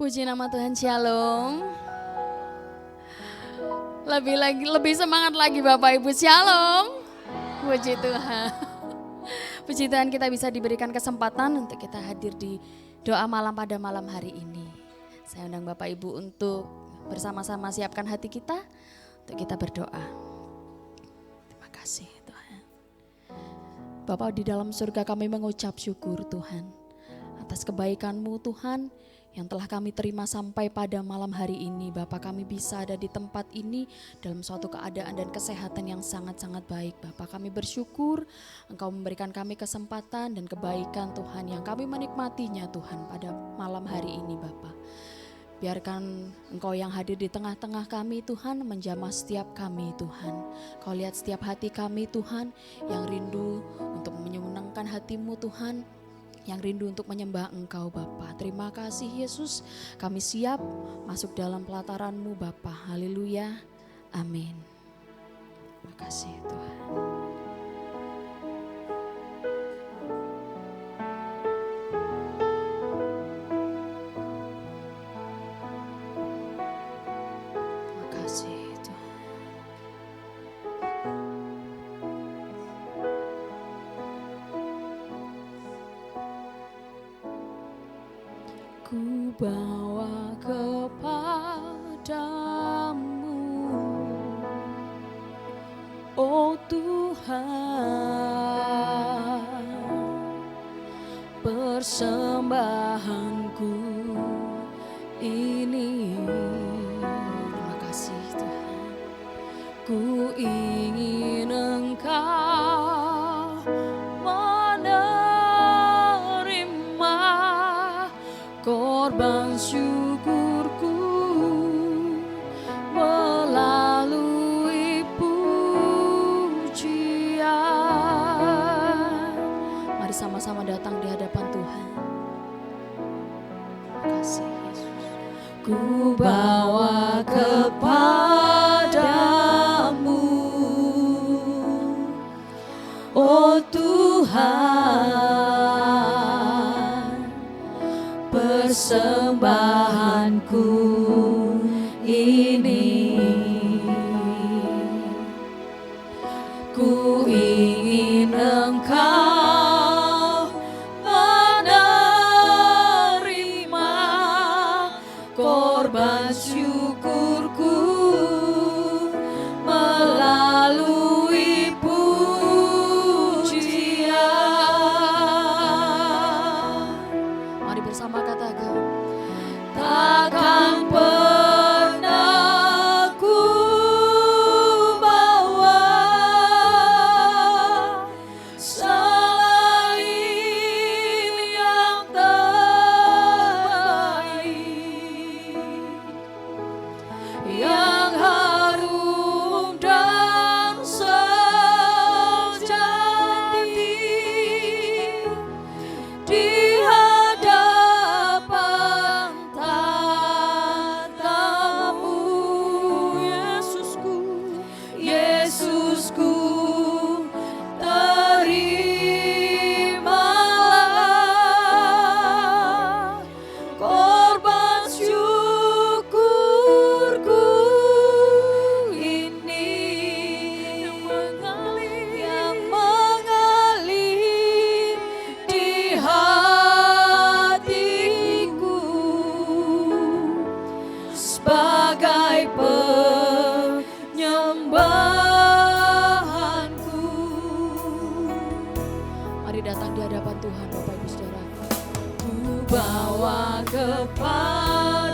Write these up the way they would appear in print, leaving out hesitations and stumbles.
Puji nama Tuhan, Shalom. Lebih semangat lagi Bapak Ibu, Shalom. Puji Tuhan. Puji Tuhan kita bisa diberikan kesempatan untuk kita hadir di doa malam pada malam hari ini. Saya undang Bapak Ibu untuk bersama-sama siapkan hati kita untuk kita berdoa. Terima kasih Tuhan. Bapak di dalam surga, kami mengucap syukur Tuhan atas kebaikan-Mu Tuhan yang telah kami terima sampai pada malam hari ini. Bapak, kami bisa ada di tempat ini dalam suatu keadaan dan kesehatan yang sangat-sangat baik. Bapak, kami bersyukur Engkau memberikan kami kesempatan dan kebaikan Tuhan yang kami menikmatinya Tuhan pada malam hari ini Bapak. Biarkan Engkau yang hadir di tengah-tengah kami Tuhan menjamah setiap kami Tuhan. Kau lihat setiap hati kami Tuhan yang rindu untuk menyenangkan hati-Mu Tuhan, yang rindu untuk menyembah Engkau Bapa. Terima kasih Yesus, kami siap masuk dalam pelataran-Mu Bapa. Haleluya, amin. Terima kasih Tuhan. Terima kasih Tuhan. Ku bawa kepadamu, oh Tuhan, persembahanku ini. Terima kasih Tuhan. Ku ingin Engkau menerima korban syukurku melalui pujian. Mari sama-sama datang di hadapan Tuhan. Terima kasih Yesus. Ku bawa kepadamu, oh Tuhan, persembahanku ini. Ku ingin Engkau menerima korban syukurku melalui pujian. Mari bersama katakan, takkan pernah ku bawa selain yang terbaik, yang harum dan sejati di hadapan tatamu. Yesusku, Yesusku, terimalah korban syukurku ini yang mengalir di hatiku sebagai penyembahanku. Mari datang di hadapan Tuhan Bapak Ibu Saudara. Ku bawa kepadamu,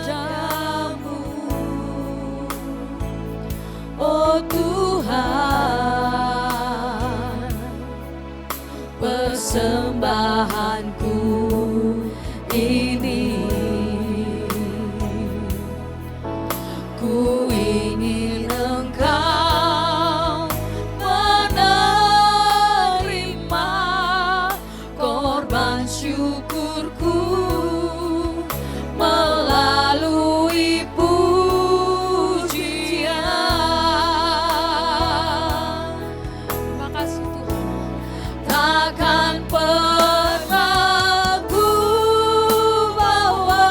oh Tuhan, persembahanku ini. Ku ingin Engkau menerima korban syukurku melalui pujian. Terima kasih Tuhan. Takkan pernah ku bawa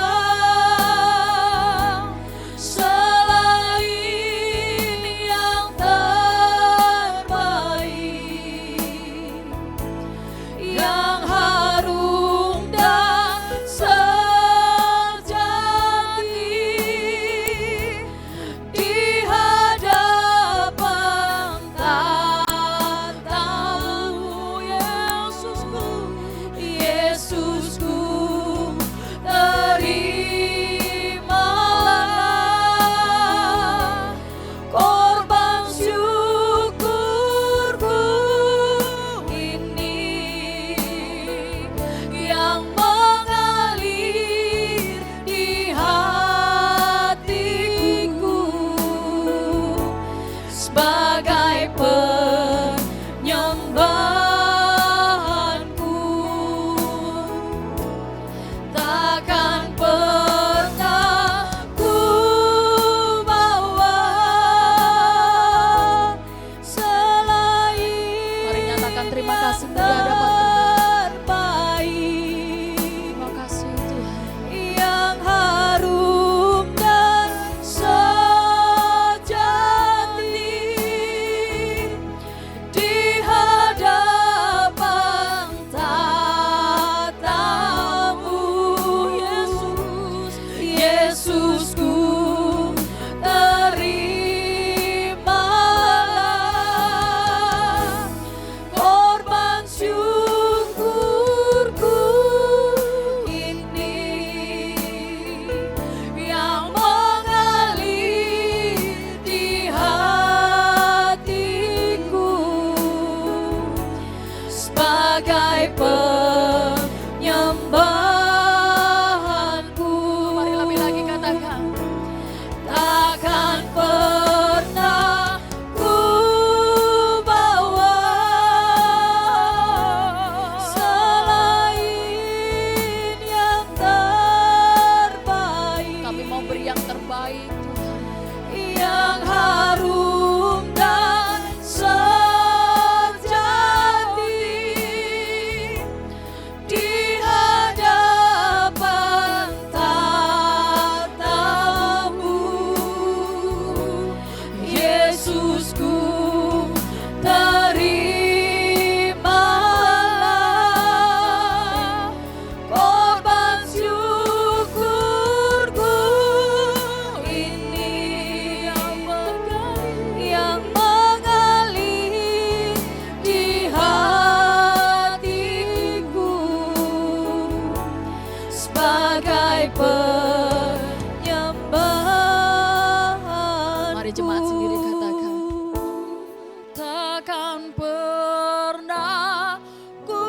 sungguh gak dapat terbaik. Terima kasih Tuhan. Yang harum dan sejati di hadapan tatamu, Yesus, Yesusku, terimalah korban syukurku ini yang mengalir di hatiku sebagai penyembahanku. Mari lebih lagi katakan. Takkan pernah ku bawa selain yang terbaik. Kami mau beri yang terbaik Tuhan. Yang harum dan sejati di hadapan tatamu, Yesusku, terimalah korban syukurku ini yang mengalir di hatiku sebagai penyembahan. Mari jemaat sendiri katakan. Takkan pernah ku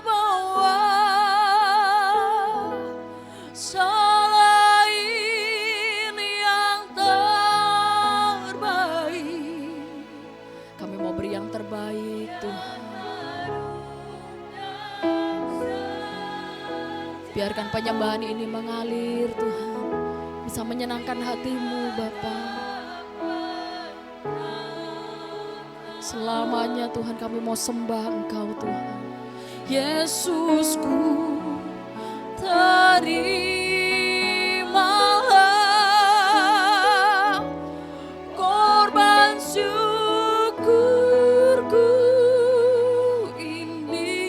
bawa selain yang terbaik. Kami mau beri yang terbaik Tuhan. Biarkan penyembahan ini mengalir Tuhan. Bisa menyenangkan hatimu Bapa. Selamanya Tuhan kami mau sembah Engkau Tuhan. Yesusku, terimalah korban syukurku ini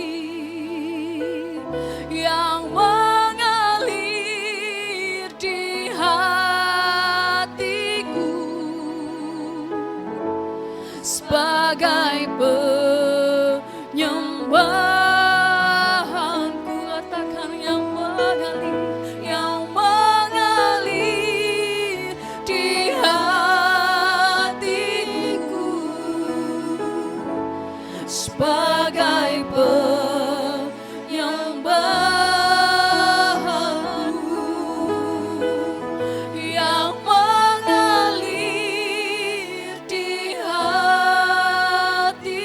yang mengalir di hatiku sebagai penyembahanku. Katakan yang mengalir di hatiku sebagai penyembahanku, yang mengalir di hatiku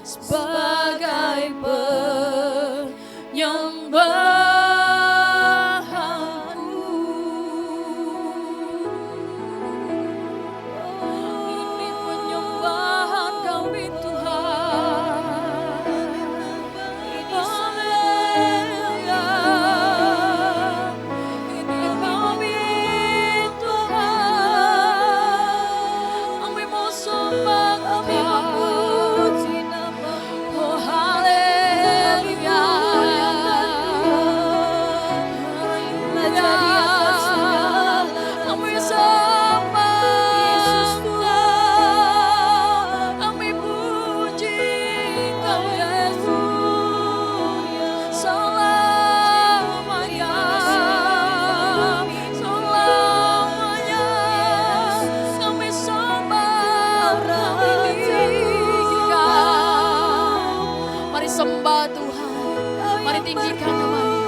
sebagai penyembahanku. Ini penyembahan kami Tuhan. Haleluya. Ini kami Tuhan. Kami mau sembah, kami memuji nama-Mu. Oh haleluya. Jadi atas segala kami sembah Yesus Tuhan. Kami puji Kau Yesus selamanya, selamanya. Kami sembah, kami tinggikan. Mari sembah Tuhan. Mari tinggikan nama-Mu.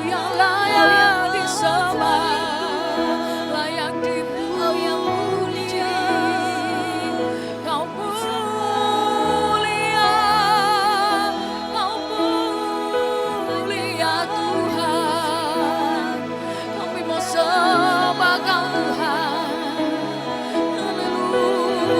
Yang layak disembah, layak dipuji. Kau mulia, Kau mulia Tuhan. Kami mau sembah Kau Tuhan. Haleluya.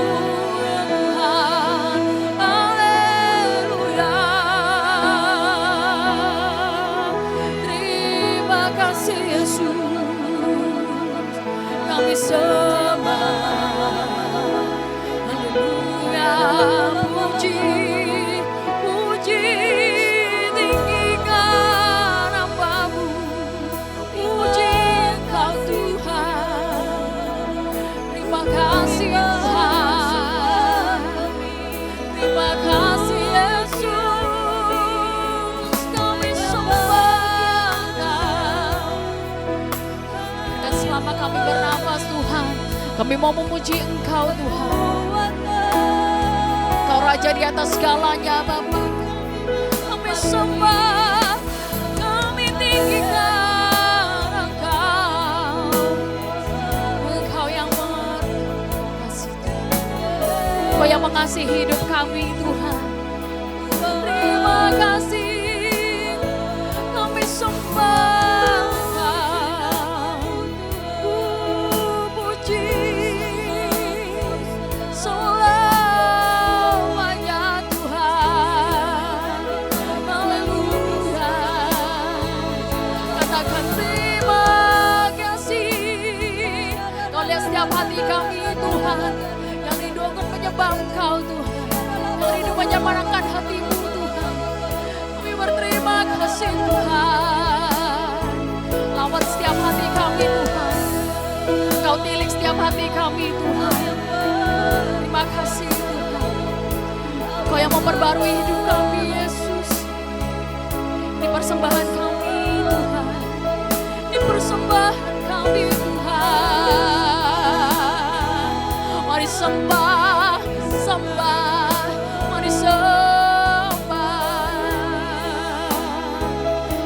puji, puji tinggikan namamu, puji Engkau Tuhan. Terima kasih Tuhan, terima kasih Yesus, kami sembah Engkau. Dan selama kami bernafas Tuhan, kami mau memuji Engkau Tuhan. Engkau Raja di atas segalanya Bapa. Kami sembah, kami tinggikan Engkau. Engkau yang mengasihi Tuhan. Engkau yang mengasihi hidup kami Tuhan. Terima kasih, kami sembah Engkau. Puji selamanya Tuhan. Haleluya. Katakan terima kasih. Kau lihat setiap hati kami Tuhan, yang rindu akan menyembah Engkau Tuhan, yang rindu menyemarakan hatimu Tuhan. Kami berterima kasih Tuhan. Lawat setiap hati kami Tuhan, Engkau tilik setiap hati kami Tuhan. Terima kasih Tuhan, Kau yang memperbarui hidup kami Yesus. Ini persembahan kami Tuhan, ini persembahan kami Tuhan. Mari sembah, sembah, mari sembah.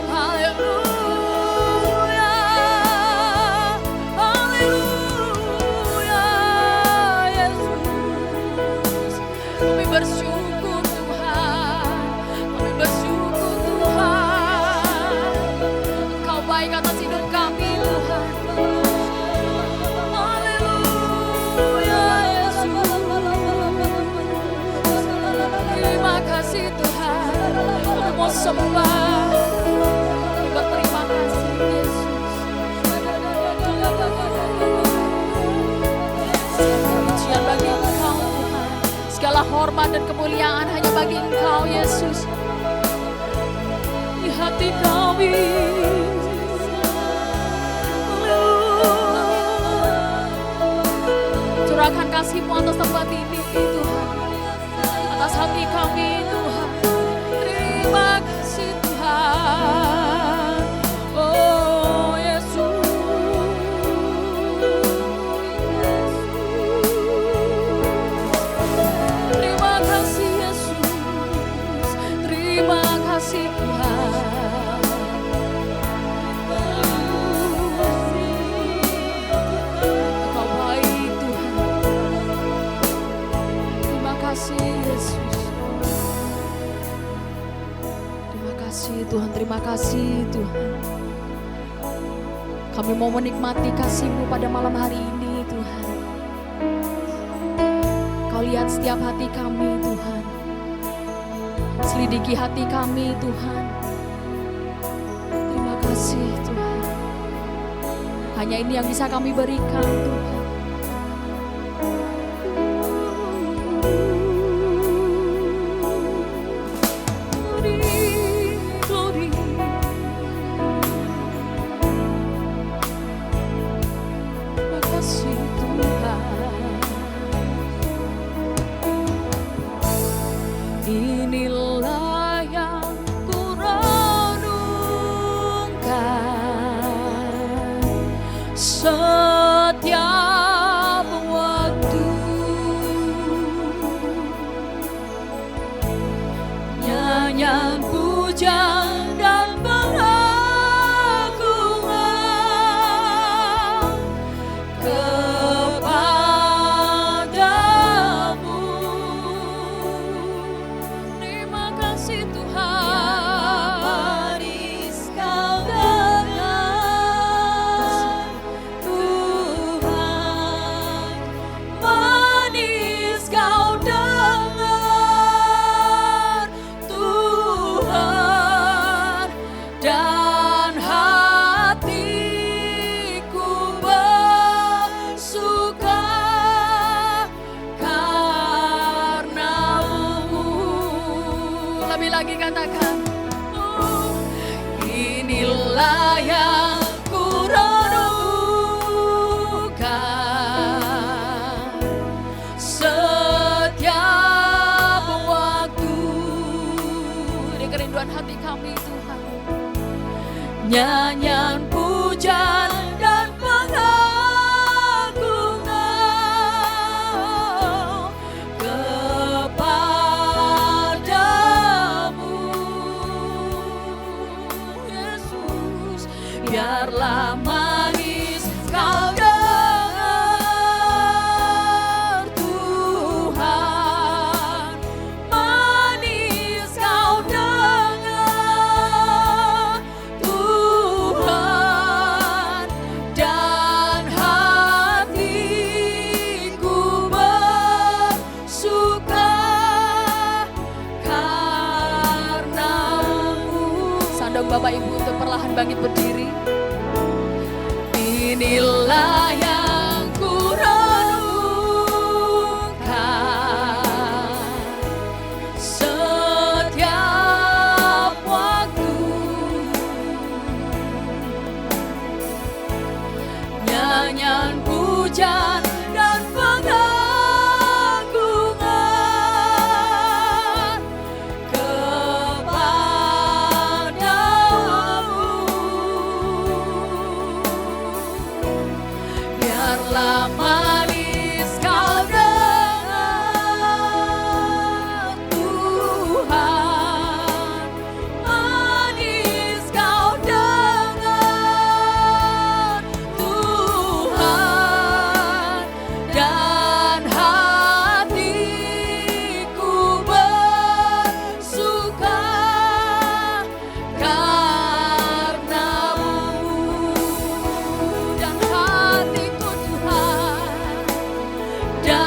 Haleluya, haleluya Yesus. Kami bersyukur Tuhan, kami bersyukur Tuhan. Engkau baik atas hidup kami Tuhan. Haleluya Yesus. Terima kasih Tuhan, kami mau sembah. Kami berterima kasih Yesus. Pujian bagi Engkau Tuhan, segala hormat dan kemuliaan hanya bagi Engkau Yesus. Di hati kami, curahkan kasih-Mu atas tempat ini Tuhan, atas hati kami Tuhan. Terima kasih Tuhan. Oh Yesus. Terima kasih Yesus. Terima kasih Tuhan. Engkau baik Tuhan. Terima kasih Yesus. Terima kasih Tuhan, terima kasih Tuhan. Kami mau menikmati kasih-Mu pada malam hari ini Tuhan. Kau lihat setiap hati kami Tuhan. Selidiki hati kami Tuhan. Terima kasih Tuhan. Hanya ini yang bisa kami berikan Tuhan. Glory, glory. Terima kasih Tuhan. Inilah yang ku renungkan setiap waktu. Nyanyian pujian dan pengagungan kepadamu. Terima kasih Tuhan. Manis kau dengar Tuhan, manis kau dengar Tuhan. lagi katakan, inilah yang ku renungkan setiap waktu. Ini kerinduan hati kami Tuhan. Nyanyian pujian dan pengagungan kepadamu Yesus. Biarlah manis kau dengar Tuhan, manis kau dengar Tuhan, dan hatiku bersuka karena-Mu. Sandang Bapak Ibu untuk perlahan bangkit berdiri. Inilah yang ku renungkan setiap waktu. Nyanyian pujian dan pengagungan kepadamu. Biarlah manis kau dengar Tuhan, manis kau dengar Tuhan, dan hatiku bersuka karena-Mu. Dan hatiku Tuhan,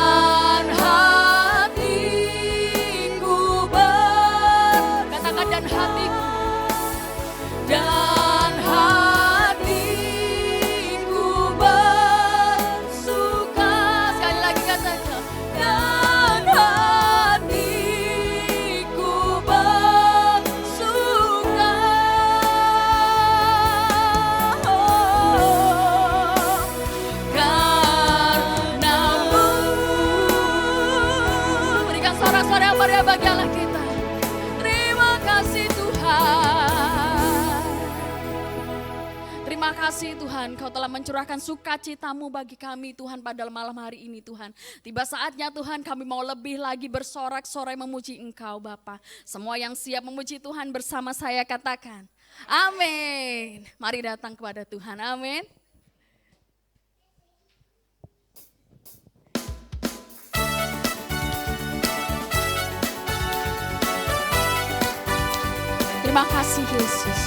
dan hatiku katakan dan hatiku, dan hatiku bersuka. Sekali lagi katakan, dan hatiku bersuka karena-Mu. Berikan sorak-sorai yang meriah bagi Allah kita. Terima kasih Tuhan. Terima kasih Tuhan, Kau telah mencurahkan sukacita-Mu bagi kami Tuhan pada malam hari ini Tuhan. Tiba saatnya Tuhan kami mau lebih lagi bersorak-sorai memuji Engkau Bapa. Semua yang siap memuji Tuhan bersama saya katakan, amin. Mari datang kepada Tuhan, amin. Terima kasih Yesus.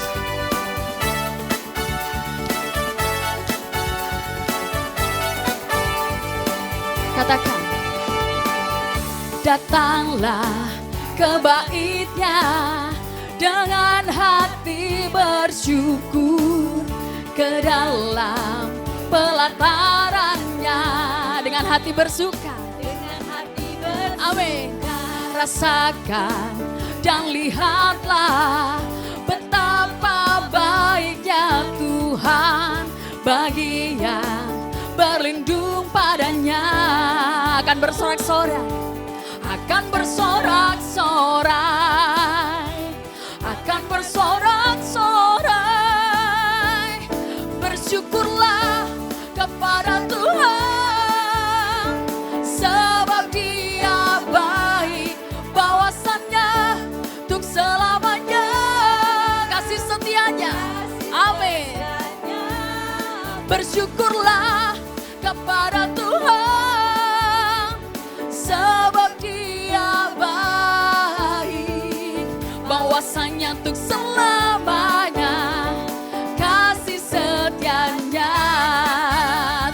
Katakan, datanglah ke bait-Nya dengan hati bersyukur, ke dalam pelataran-Nya dengan hati bersuka, dengan hati bersuka. Amin. Rasakan dan lihatlah betapa baiknya Tuhan bagi yang berlindung padanya. Akan bersorak-sorai, akan bersorak-sorai, akan bersorak-sorai. Bersyukurlah kepada Tuhan, sebab Dia baik, bahwasannya untuk selamanya kasih setianya. Amin. Bersyukurlah kepada Tuhan, sebab Dia baik, bahwasanya untuk selamanya kasih setianya.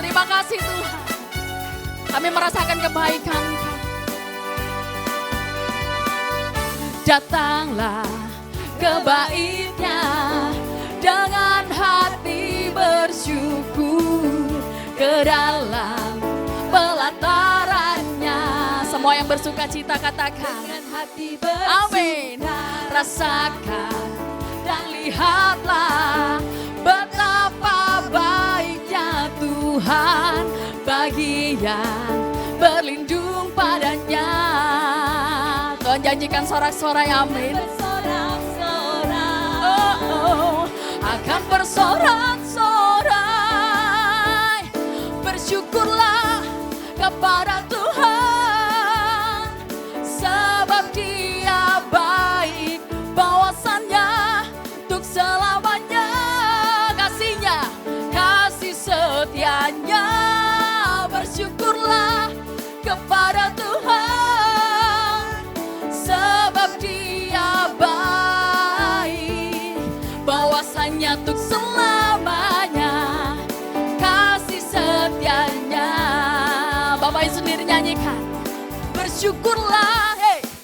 Terima kasih Tuhan, kami merasakan kebaikan. Datanglah ke bait-Nya dengan hati bersyukur, ke dalam pelataran-Nya. Semua yang yang bersuka cita katakan. Dengan hati bersuka. Amin. Rasakan dan lihatlah betapa baiknya Tuhan bagi yang berlindung padanya. Tuhan janjikan sorak-sorai amin. Akan bersorak-sorai, bersyukurlah kepada Tuhan, sebab Dia baik, bawasannya untuk selamanya, kasihnya, kasih setianya. Bersyukurlah kepada Tuhan, sebab Dia baik, bawasannya untuk selamanya, kasih setianya. Bapak Ibu sendiri nyanyikan. Bersyukurlah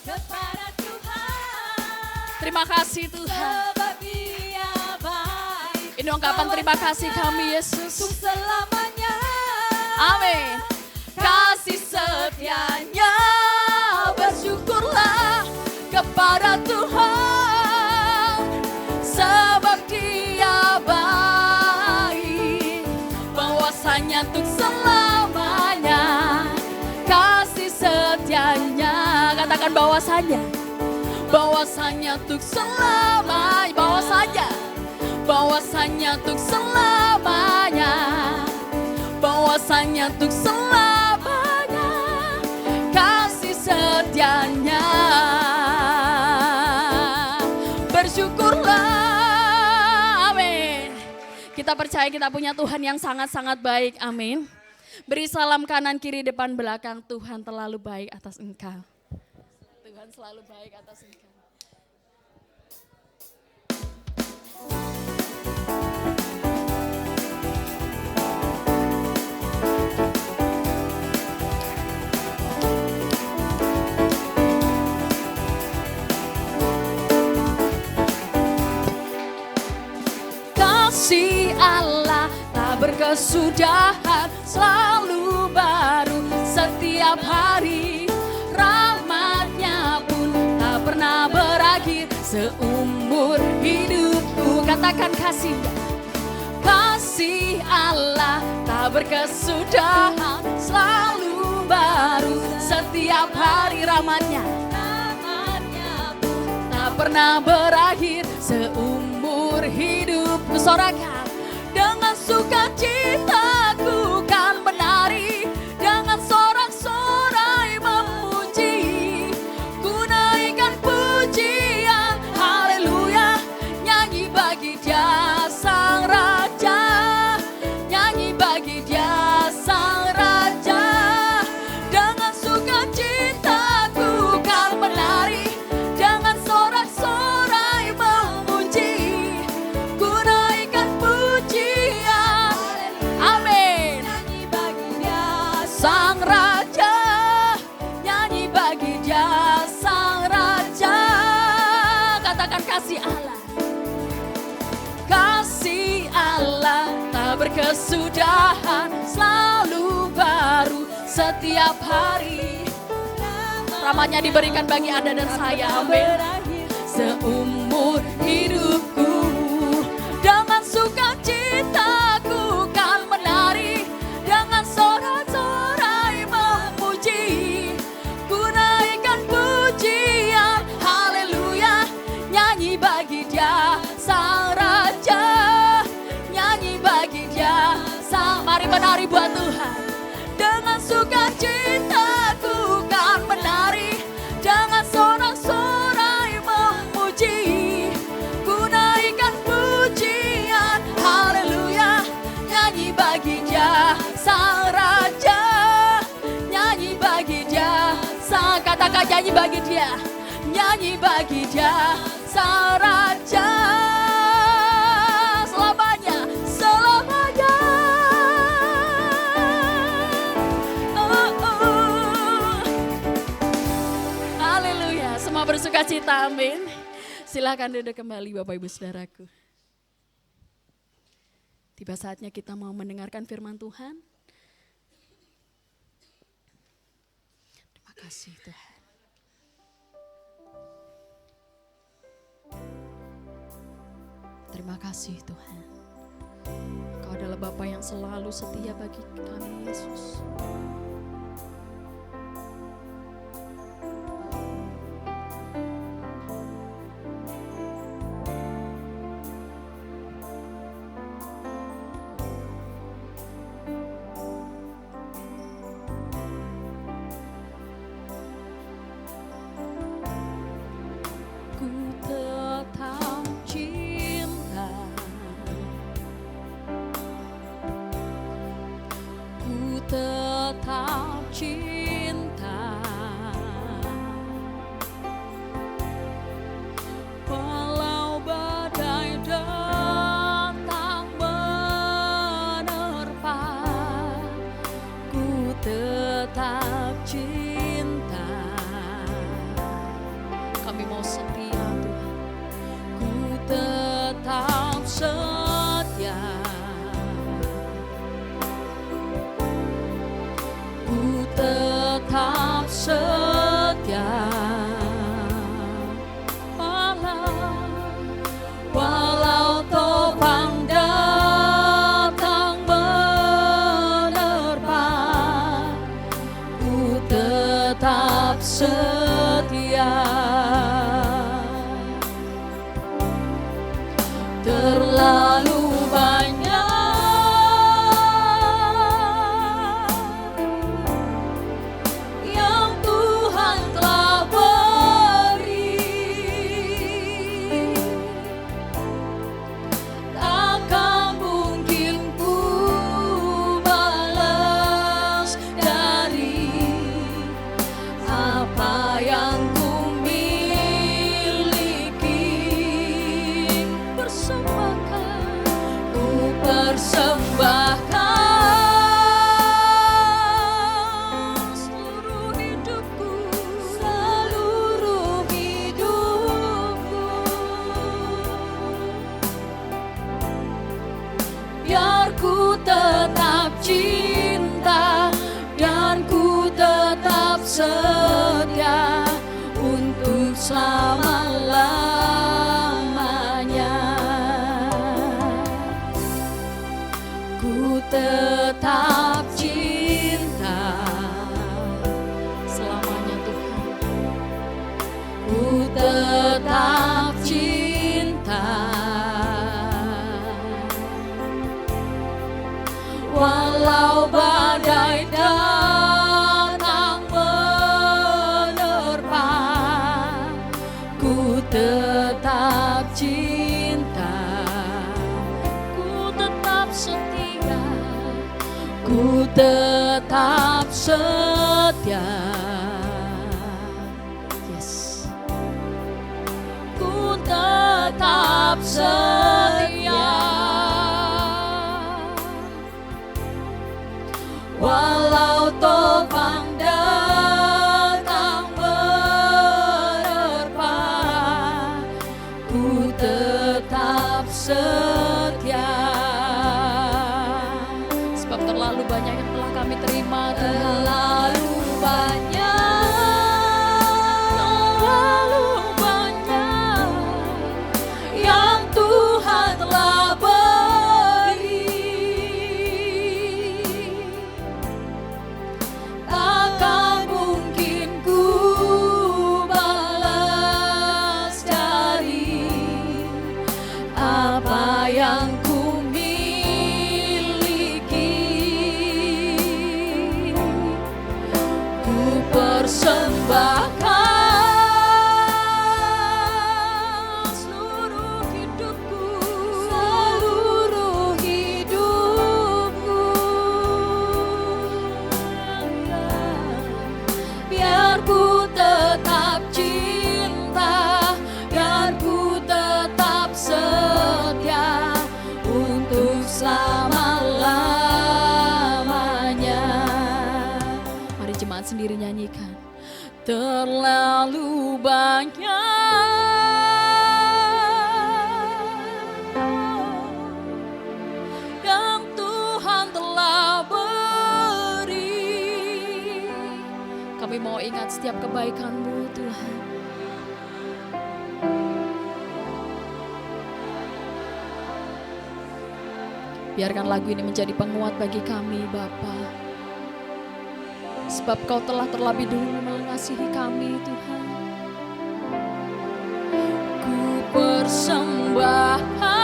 Kepada Tuhan. terima kasih Tuhan. Sebab Dia baik. Ini ungkapan terima kasih kami Yesus. Untuk selamanya. Amin. Kasih setianya. Bersyukurlah kepada Tuhan, sebab Dia baik, bahwasanya untuk selamanya, kasih setianya. Katakan bahwasanya, bahwasanya untuk selamanya, bahwasanya untuk selamanya, bahwasanya untuk selamanya, kasih setianya. Bersyukurlah, amin. Kita percaya kita punya Tuhan yang sangat-sangat baik, amin. Beri salam kanan, kiri, depan, belakang. Tuhan terlalu baik atas engkau. Tuhan selalu baik atas engkau. Kasih Allah tak berkesudahan, selalu baru setiap hari. Rahmat-Nya pun tak pernah berakhir seumur hidupku. Katakan kasih. Kasih Allah tak berkesudahan, selalu baru setiap hari. Rahmat-Nya pun tak pernah berakhir seumur hidupku. Sorakan. Dengan sukacitaku kan menari, dengan sorak-sorai memuji, ku naikkan pujian, haleluya, nyanyi bagi Dia Sang Raja, nyanyi bagi Dia Sang Raja. Dengan sukacitaku kan menari, dengan sorak-sorai memuji, ku naikkan pujian, amin. Nyanyi bagi Dia Sang Raja, nyanyi bagi Dia Sang Raja. Katakan kasih Allah. Kasih Allah tak berkesudahan, selalu baru setiap hari. Rahmat-Nya diberikan bagi Anda dan saya, amin. Seumur hidupku, dengan sukacitaku kan menari, dengan sorak-sorai memuji, ku naikkan pujian, haleluya, nyanyi bagi Dia Sang Raja, nyanyi bagi Dia Sang. Mari menari buat Tuhan. Dengan sukacitaku kan menari, dengan sorak-sorai memuji, ku naikkan pujian, haleluya, nyanyi bagi Dia Sang Raja, nyanyi bagi Dia Sang. Katakan nyanyi bagi Dia, nyanyi bagi Dia Sang Raja, selamanya, selamanya. Haleluya, semua bersuka cita, amin. Silakan duduk kembali Bapak Ibu Saudaraku. Tiba saatnya kita mau mendengarkan firman Tuhan. Terima kasih Tuhan. Terima kasih Tuhan. Kau adalah Bapa yang selalu setia bagi kami Yesus. Ku tetap cinta, ku tetap cinta, walau badai datang menerpa, ku tetap cinta. Kami mau setia Tuhan, ku tetap setia, ku tetap setia, walau topang datang menerpa, ku tetap setia. Terlalu banyak yang Tuhan telah beri, takkan mungkin ku balas dari apa yang ku miliki. Ku persembahkan seluruh hidupku, seluruh hidupku, biar ku tetap cinta dan ku tetap setia untuk selama-lamanya. Ku tetap cinta selamanya Tuhan. Ku tetap cinta, walau badai datang menerpa, ku tetap cinta, ku tetap setia, ku tetap setia. Yes. Ku tetap setia, walau topang datang menerpa, ku tetap setia. Sebab terlalu banyak yang telah kami terima, terlalu banyak yang Tuhan telah beri, takkan mungkin ku balas dari apa yang ku miliki. Ku persembahkan seluruh hidupku, seluruh hidupku, biar ku tetap cinta dan ku tetap setia untuk selama-lamanya. Mari jemaat sendiri nyanyikan. Terlalu banyak yang Tuhan telah beri. Kami mau ingat setiap kebaikan-Mu Tuhan. Biarkan lagu ini menjadi penguat bagi kami Bapa. Sebab Kau telah terlebih dulu mengasihi kami Tuhan. Ku persembahkan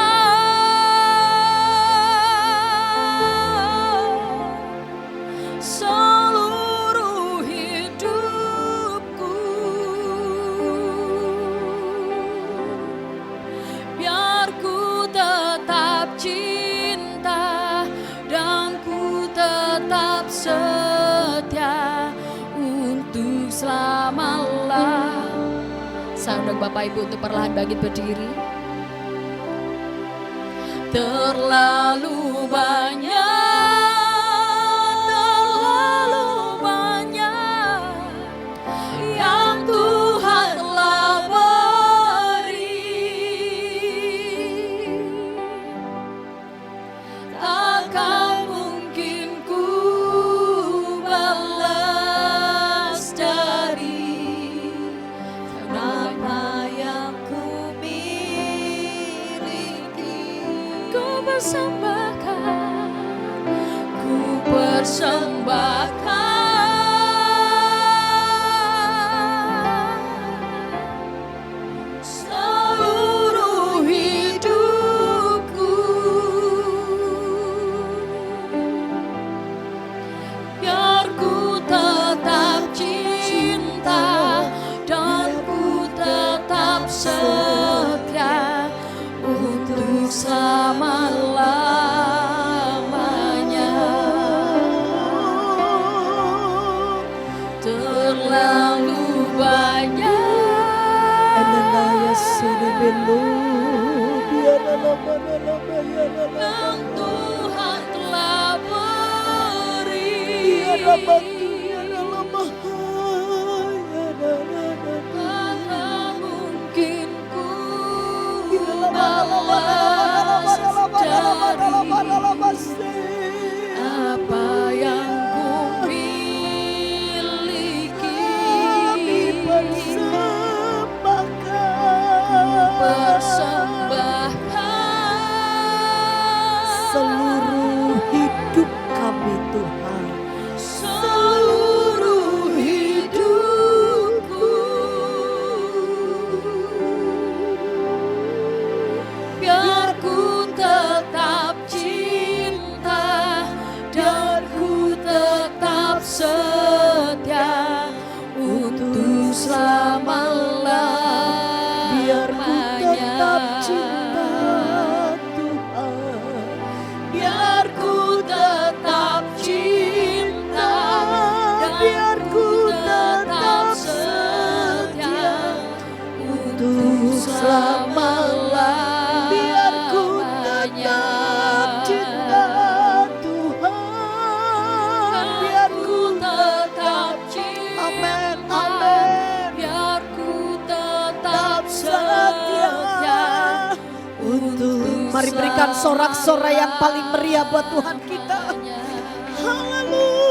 seluruh hidupku, biar ku tetap cinta dan ku tetap setia untuk selama-lamanya. Saya undang Bapak Ibu untuk perlahan bangkit berdiri. Terlalu banyak yang Tuhan telah beri, takkan mungkin ku balas dari apa yang ku miliki. Ku persembahkan seluruh hidupku, biar ku tetap cinta dan ku tetap setia untuk selama-lamanya. Terlalu banyak yang Tuhan telah beri, takkan mungkin ku balas dari apa yang ku miliki. Persembahkan seluruh hidup kami Tuhan. seluruh hidupku, biar ku tetap cinta dan ku tetap setia untuk selama-lamanya. Biar ku tetap cinta Tuhan. Biar ku tetap cinta dan Biar ku tetap tetap setia untuk untuk selama-lamanya. Biar ku tetap cinta Tuhan. Biar ku tetap cinta. Amin, amin. Biar ku tetap setia setia untuk mari berikan sorak-sorai yang paling meriah buat Tuhan kita. Haleluya.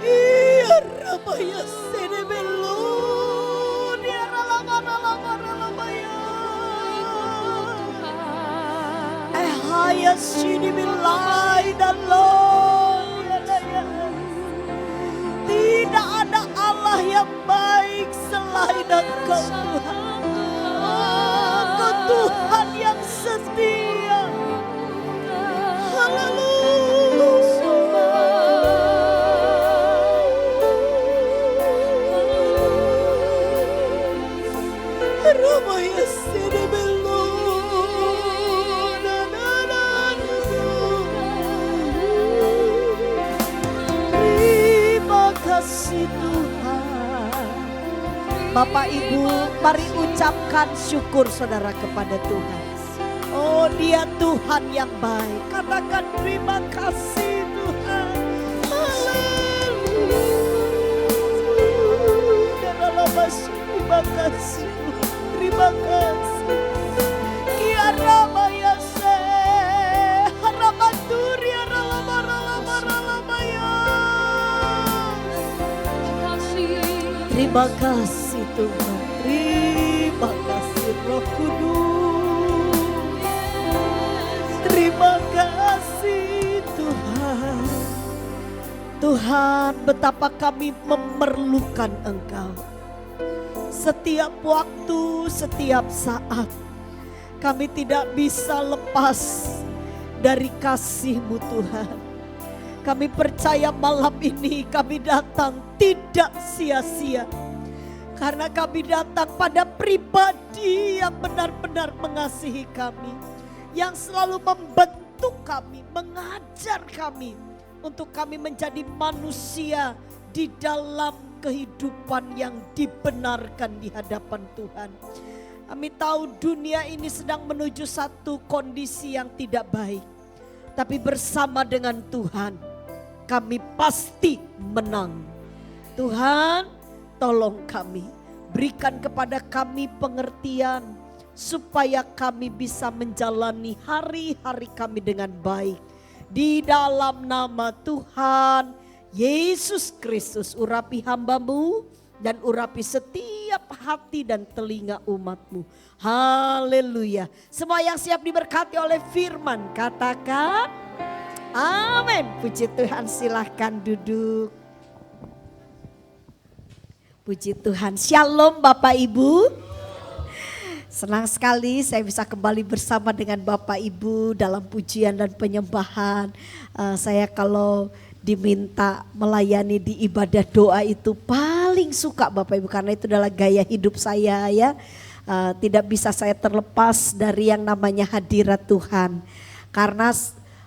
Iya, Rabaya Senebelun. Ya Rabaya. Ehaya sini bilai dan Lord. Tidak ada Allah yang baik selain Engkau Tuhan. Oh, Engkau Tuhan yang setia. Haleluya. Ramaya Senebelun. Terima kasih Tuhan. Bapak Ibu, mari ucapkan syukur saudara kepada Tuhan. Oh, Dia Tuhan yang baik. Katakan terima kasih Tuhan. Haleluya. Terima kasih. Terima kasih. Terima kasih Tuhan, terima kasih Roh Kudus. Terima kasih Tuhan. Tuhan, betapa kami memerlukan Engkau. Setiap waktu, setiap saat, kami tidak bisa lepas dari kasih-Mu Tuhan. Kami percaya malam ini kami datang tidak sia-sia. Karena kami datang pada pribadi yang benar-benar mengasihi kami. Yang selalu membentuk kami, mengajar kami. Untuk kami menjadi manusia di dalam kehidupan yang dibenarkan di hadapan Tuhan. Kami tahu dunia ini sedang menuju satu kondisi yang tidak baik. Tapi bersama dengan Tuhan, kami pasti menang. Tuhan, tolong kami, berikan kepada kami pengertian supaya kami bisa menjalani hari-hari kami dengan baik. Di dalam nama Tuhan Yesus Kristus, urapi hamba-Mu dan urapi setiap hati dan telinga umat-Mu. Haleluya. Semua yang siap diberkati oleh firman, katakan amin. Puji Tuhan, silahkan duduk. Puji Tuhan. Shalom Bapak Ibu. Senang sekali saya bisa kembali bersama dengan Bapak Ibu dalam pujian dan penyembahan. Saya kalau diminta melayani di ibadah doa itu paling suka Bapak Ibu, karena itu adalah gaya hidup saya ya. Tidak bisa saya terlepas dari yang namanya hadirat Tuhan. Karena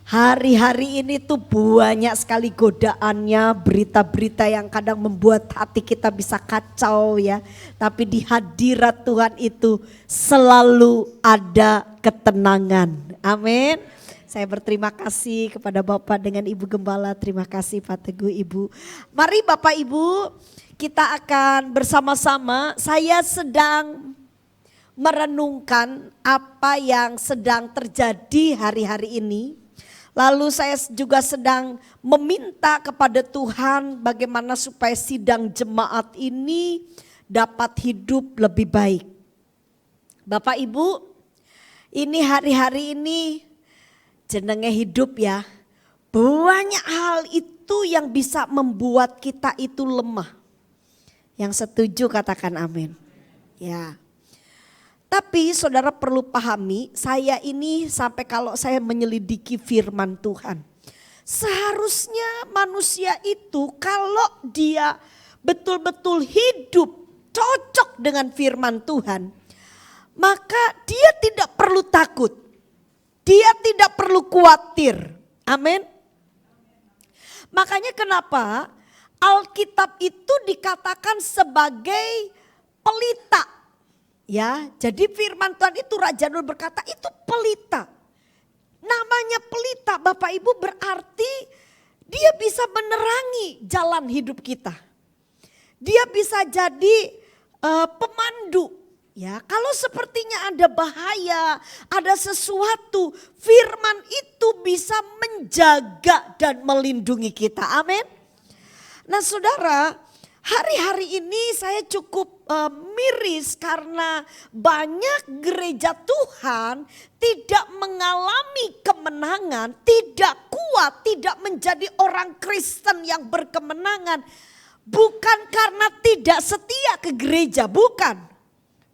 hari-hari ini tuh banyak sekali godaannya, berita-berita yang kadang membuat hati kita bisa kacau ya. Tapi di hadirat Tuhan itu selalu ada ketenangan. Amin. Saya berterima kasih kepada Bapak dengan Ibu Gembala. Terima kasih Pak Teguh, Ibu. Mari Bapak Ibu, kita akan bersama-sama. Saya sedang merenungkan apa yang sedang terjadi hari-hari ini. Lalu saya juga sedang meminta kepada Tuhan bagaimana supaya sidang jemaat ini dapat hidup lebih baik. Bapak Ibu, ini hari-hari ini jenenge hidup ya. Banyak hal itu yang bisa membuat kita itu lemah. Yang setuju katakan amin. Ya. Tapi saudara perlu pahami, saya ini sampai kalau saya menyelidiki firman Tuhan. Seharusnya manusia itu kalau dia betul-betul hidup cocok dengan firman Tuhan, maka dia tidak perlu takut. Dia tidak perlu khawatir. Amin. Makanya kenapa Alkitab itu dikatakan sebagai pelita. Ya, jadi firman Tuhan itu Raja Nur berkata itu pelita. Namanya pelita Bapak Ibu berarti dia bisa menerangi jalan hidup kita. Dia bisa jadi pemandu. Ya, kalau sepertinya ada bahaya, ada sesuatu, firman itu bisa menjaga dan melindungi kita. Amin. Nah, Saudara, hari-hari ini saya cukup miris karena banyak gereja Tuhan tidak mengalami kemenangan, tidak kuat, tidak menjadi orang Kristen yang berkemenangan. Bukan karena tidak setia ke gereja, bukan.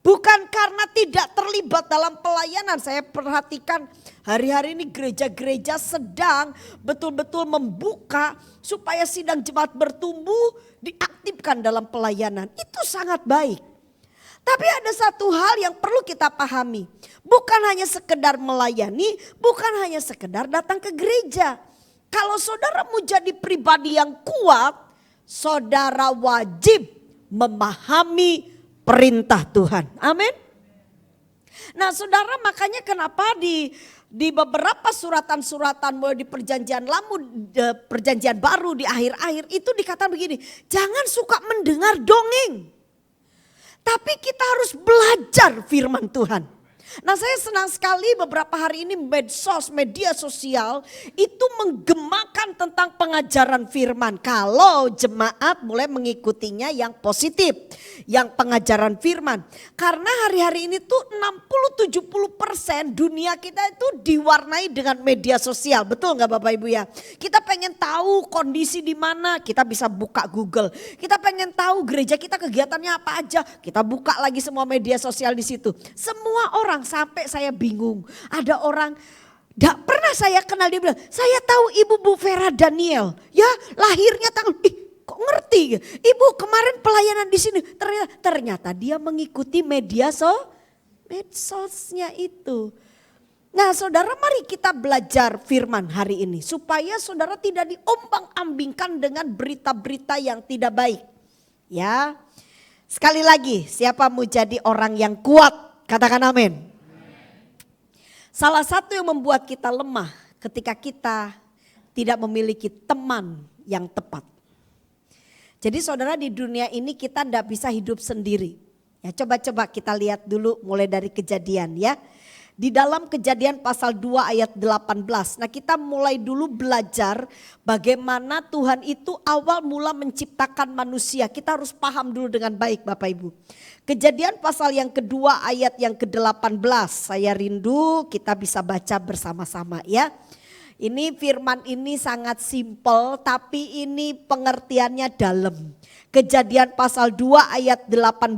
Bukan karena tidak terlibat dalam pelayanan. Saya perhatikan hari-hari ini gereja-gereja sedang betul-betul membuka supaya sidang jemaat bertumbuh, diaktifkan dalam pelayanan. Itu sangat baik. Tapi ada satu hal yang perlu kita pahami. Bukan hanya sekedar melayani, bukan hanya sekedar datang ke gereja. Kalau saudara mau jadi pribadi yang kuat, saudara wajib memahami perintah Tuhan. Amin. Nah saudara, makanya kenapa di beberapa suratan-suratan mulai di perjanjian lama, perjanjian baru di akhir-akhir itu dikatakan begini, jangan suka mendengar dongeng. Tapi kita harus belajar firman Tuhan. Nah saya senang sekali beberapa hari ini medsos, media sosial itu menggemakan tentang pengajaran firman. Kalau jemaat mulai mengikutinya yang positif, yang pengajaran firman. Karena hari-hari ini tuh 60-70% dunia kita itu diwarnai dengan media sosial. Betul nggak Bapak Ibu ya? Kita pengen tahu kondisi di mana, kita bisa buka Google. Kita pengen tahu gereja kita kegiatannya apa aja, kita buka lagi semua media sosial di situ. Semua orang sampai saya bingung. Ada orang gak pernah saya kenal, dia bilang, saya tahu Ibu Bu Vera Daniel. Ya lahirnya tanggal, kok ngerti? Ibu kemarin pelayanan di sini. Ternyata dia mengikuti medsosnya itu. Nah saudara, mari kita belajar firman hari ini. Supaya saudara tidak diombang-ambingkan dengan berita-berita yang tidak baik. Ya, sekali lagi, siapa mau jadi orang yang kuat? Katakan amin. Salah satu yang membuat kita lemah ketika kita tidak memiliki teman yang tepat. Jadi saudara, di dunia ini kita tidak bisa hidup sendiri. Ya, coba kita lihat dulu mulai dari Kejadian ya. Di dalam Kejadian pasal 2 ayat 18. Nah kita mulai dulu belajar bagaimana Tuhan itu awal mula menciptakan manusia. Kita harus paham dulu dengan baik Bapak Ibu. Kejadian pasal yang kedua ayat yang ke-18. Saya rindu kita bisa baca bersama-sama ya. Ini firman ini sangat simpel tapi ini pengertiannya dalam. Kejadian pasal 2 ayat 18.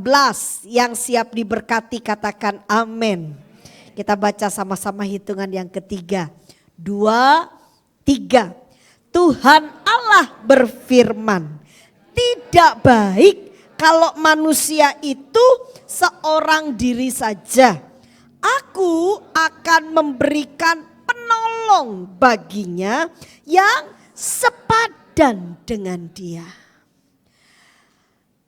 Yang siap diberkati katakan amin. Kita baca sama-sama hitungan yang ketiga. 2, 3. Tuhan Allah berfirman, tidak baik kalau manusia itu seorang diri saja. Aku akan memberikan penolong baginya yang sepadan dengan dia.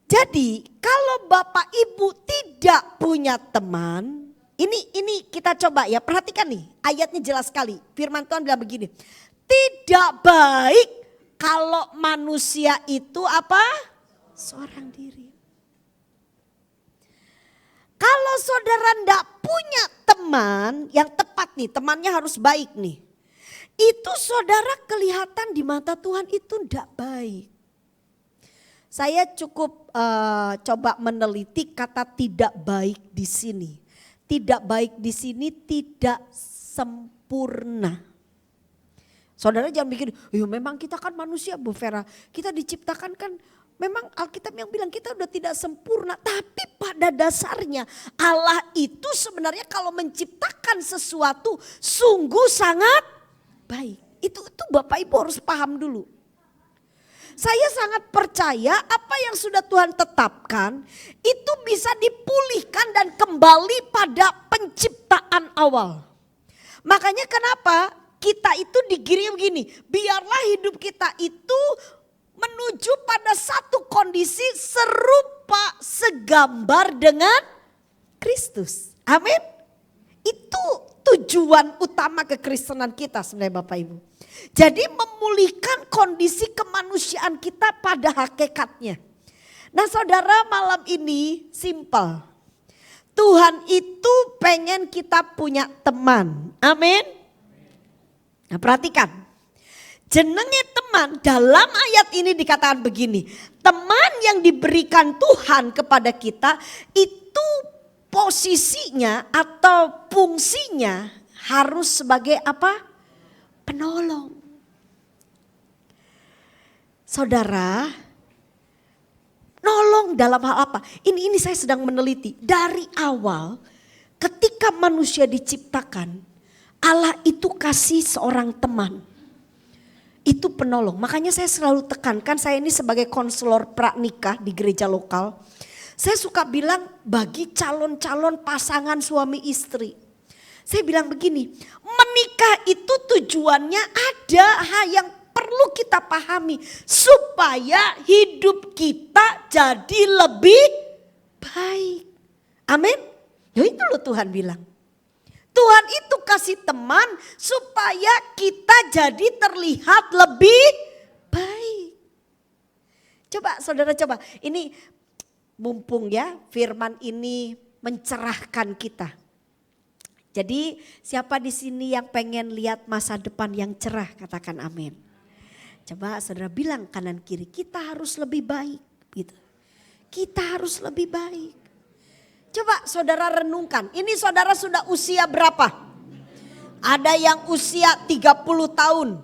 Jadi kalau Bapak Ibu tidak punya teman, ini kita coba ya, perhatikan nih ayatnya jelas sekali. Firman Tuhan bilang begini, tidak baik kalau manusia itu apa? Seorang diri. Kalau saudara enggak punya teman yang tepat nih, temannya harus baik nih. Itu saudara kelihatan di mata Tuhan itu enggak baik. Saya cukup coba meneliti kata tidak baik di sini. Tidak baik di sini tidak sempurna. Saudara jangan bikin, memang kita kan manusia Bu Vera. Kita diciptakan kan memang Alkitab yang bilang kita udah tidak sempurna. Tapi pada dasarnya Allah itu sebenarnya kalau menciptakan sesuatu sungguh sangat baik. Itu Bapak Ibu harus paham dulu. Saya sangat percaya apa yang sudah Tuhan tetapkan itu bisa dipulihkan dan kembali pada penciptaan awal. Makanya kenapa kita itu digiring begini, biarlah hidup kita itu menuju pada satu kondisi serupa segambar dengan Kristus. Amin. Itu tujuan utama kekristenan kita sebenarnya Bapak Ibu. Jadi memulihkan kondisi kemanusiaan kita pada hakikatnya. Nah saudara, malam ini simpel. Tuhan itu pengen kita punya teman. Amin. Nah perhatikan. Jenenge teman dalam ayat ini dikatakan begini. Teman yang diberikan Tuhan kepada kita itu posisinya atau fungsinya harus sebagai apa? Penolong. Saudara, nolong dalam hal apa? Ini saya sedang meneliti. Dari awal ketika manusia diciptakan, Allah itu kasih seorang teman. Itu penolong. Makanya saya selalu tekankan, saya ini sebagai konselor pranikah di gereja lokal. Saya suka bilang bagi calon-calon pasangan suami istri. Saya bilang begini, menikah itu tujuannya ada hal yang perlu kita pahami. Supaya hidup kita jadi lebih baik. Amin. Ya itu loh Tuhan bilang. Tuhan itu kasih teman supaya kita jadi terlihat lebih baik. Coba saudara coba, ini mumpung ya firman ini mencerahkan kita. Jadi siapa di sini yang pengen lihat masa depan yang cerah, katakan amin. Coba saudara bilang kanan kiri, kita harus lebih baik gitu. Kita harus lebih baik. Coba saudara renungkan, ini saudara sudah usia berapa? Ada yang usia 30 tahun,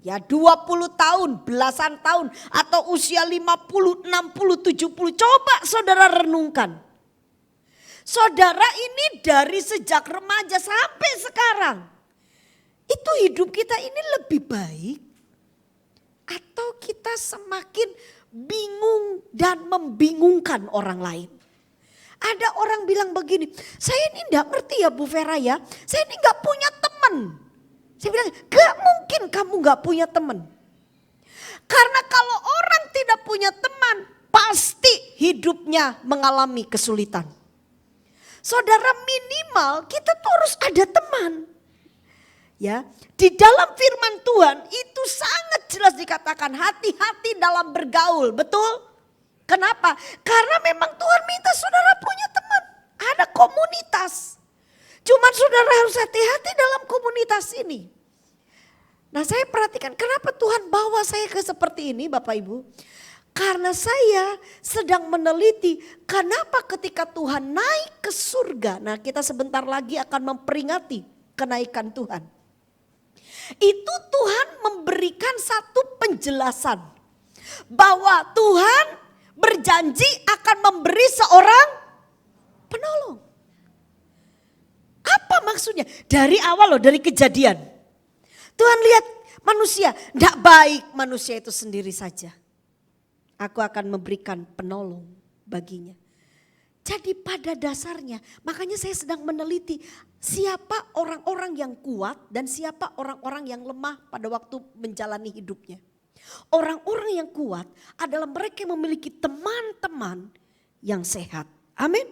ya 20 tahun, belasan tahun, atau usia 50, 60, 70. Coba saudara renungkan. Saudara ini dari sejak remaja sampai sekarang, itu hidup kita ini lebih baik atau kita semakin bingung dan membingungkan orang lain? Ada orang bilang begini, saya ini enggak ngerti ya Bu Vera ya, saya ini enggak punya teman. Saya bilang, gak mungkin kamu gak punya teman. Karena kalau orang tidak punya teman, pasti hidupnya mengalami kesulitan. Saudara, minimal kita tuh harus ada teman. Ya, di dalam firman Tuhan itu sangat jelas dikatakan hati-hati dalam bergaul, betul? Kenapa? Karena memang Tuhan minta saudara punya teman, ada komunitas. Cuman saudara harus hati-hati dalam komunitas ini. Nah, saya perhatikan kenapa Tuhan bawa saya ke seperti ini Bapak Ibu. Karena saya sedang meneliti kenapa ketika Tuhan naik ke surga. Nah, kita sebentar lagi akan memperingati kenaikan Tuhan. Itu Tuhan memberikan satu penjelasan. Bahwa Tuhan berjanji akan memberi seorang penolong. Apa maksudnya? Dari awal loh, dari kejadian. Tuhan lihat manusia, tidak baik manusia itu sendiri saja. Aku akan memberikan penolong baginya. Jadi pada dasarnya, makanya saya sedang meneliti siapa orang-orang yang kuat dan siapa orang-orang yang lemah pada waktu menjalani hidupnya. Orang-orang yang kuat adalah mereka yang memiliki teman-teman yang sehat. Amin.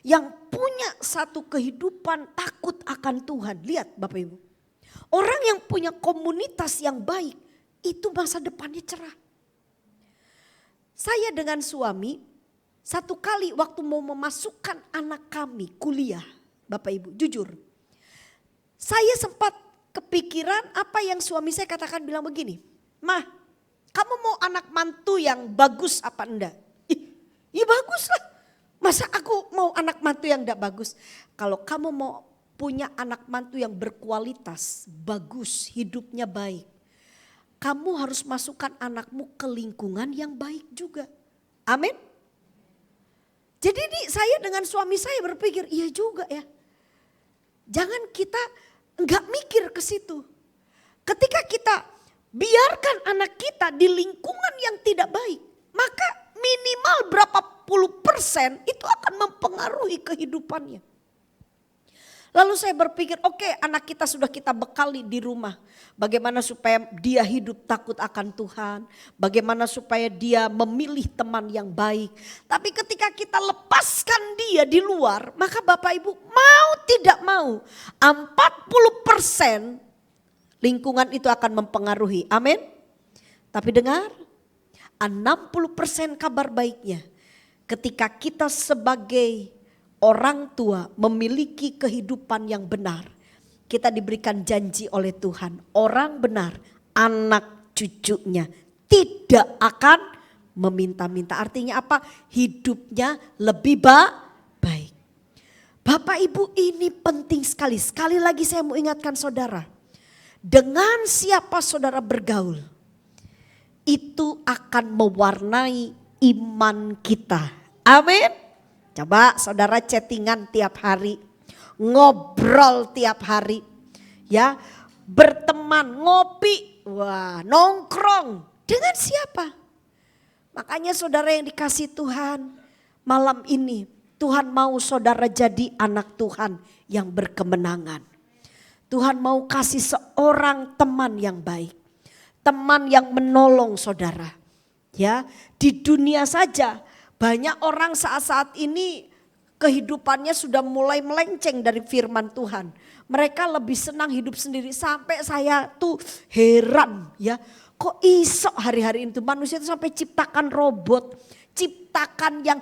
Yang punya satu kehidupan takut akan Tuhan. Lihat Bapak Ibu. Orang yang punya komunitas yang baik itu masa depannya cerah. Saya dengan suami satu kali waktu mau memasukkan anak kami kuliah, Bapak Ibu, jujur. Saya sempat kepikiran apa yang suami saya katakan, bilang begini, "Mah, kamu mau anak mantu yang bagus apa enggak?" Iya bagus lah. Masa aku mau anak mantu yang enggak bagus? Kalau kamu mau punya anak mantu yang berkualitas, bagus, hidupnya baik, kamu harus masukkan anakmu ke lingkungan yang baik juga. Amin. Jadi ini saya dengan suami saya berpikir, iya juga ya. Jangan kita enggak mikir ke situ. Ketika kita biarkan anak kita di lingkungan yang tidak baik, maka minimal berapa puluh % itu akan mempengaruhi kehidupannya. Lalu saya berpikir, oke, anak kita sudah kita bekali di rumah. Bagaimana supaya dia hidup takut akan Tuhan. Bagaimana supaya dia memilih teman yang baik. Tapi ketika kita lepaskan dia di luar, maka Bapak Ibu mau tidak mau 40% lingkungan itu akan mempengaruhi. Amin. Tapi dengar, 60% kabar baiknya. Ketika kita sebagai orang tua memiliki kehidupan yang benar, kita diberikan janji oleh Tuhan. Orang benar, anak cucunya tidak akan meminta-minta. Artinya apa? Hidupnya lebih baik. Bapak Ibu, ini penting sekali. Sekali lagi saya mau ingatkan saudara. Dengan siapa saudara bergaul, itu akan mewarnai iman kita. Amin. Coba saudara chattingan tiap hari, ngobrol tiap hari, ya, berteman, ngopi, wah, nongkrong dengan siapa? Makanya saudara yang dikasih Tuhan, malam ini Tuhan mau saudara jadi anak Tuhan yang berkemenangan. Tuhan mau kasih seorang teman yang baik, teman yang menolong saudara. Ya, di dunia saja banyak orang saat-saat ini kehidupannya sudah mulai melenceng dari firman Tuhan. Mereka lebih senang hidup sendiri, sampai saya tuh heran ya. Kok iso hari-hari itu manusia itu sampai ciptakan robot, ciptakan yang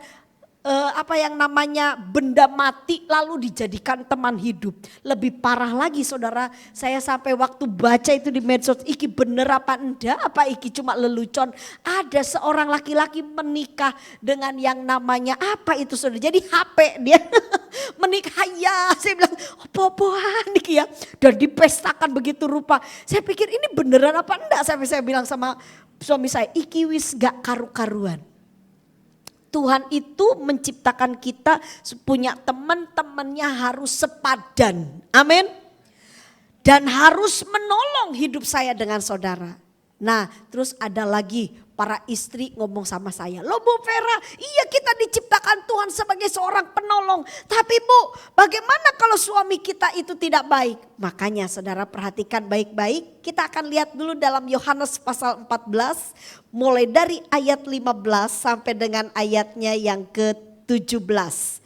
apa yang namanya benda mati lalu dijadikan teman hidup. Lebih parah lagi saudara, saya sampai waktu baca itu di medsos, iki bener apa enggak, apa iki cuma lelucon. Ada seorang laki-laki menikah dengan yang namanya apa itu saudara, jadi HP dia menikah ya. Saya bilang apa-apaan nih ya, dan dipestakan begitu rupa. Saya pikir ini beneran apa enggak, sampai saya bilang sama suami saya, iki wis gak karu-karuan. Tuhan itu menciptakan kita punya teman-temannya harus sepadan. Amin. Dan harus menolong hidup saya dengan saudara. Nah terus ada lagi para istri ngomong sama saya. Loh Bu Vera, iya kita diciptakan Tuhan sebagai seorang penolong. Tapi Bu, bagaimana kalau suami kita itu tidak baik? Makanya saudara perhatikan baik-baik. Kita akan lihat dulu dalam Yohanes pasal 14. Mulai dari ayat 15 sampai dengan ayatnya yang ke-17.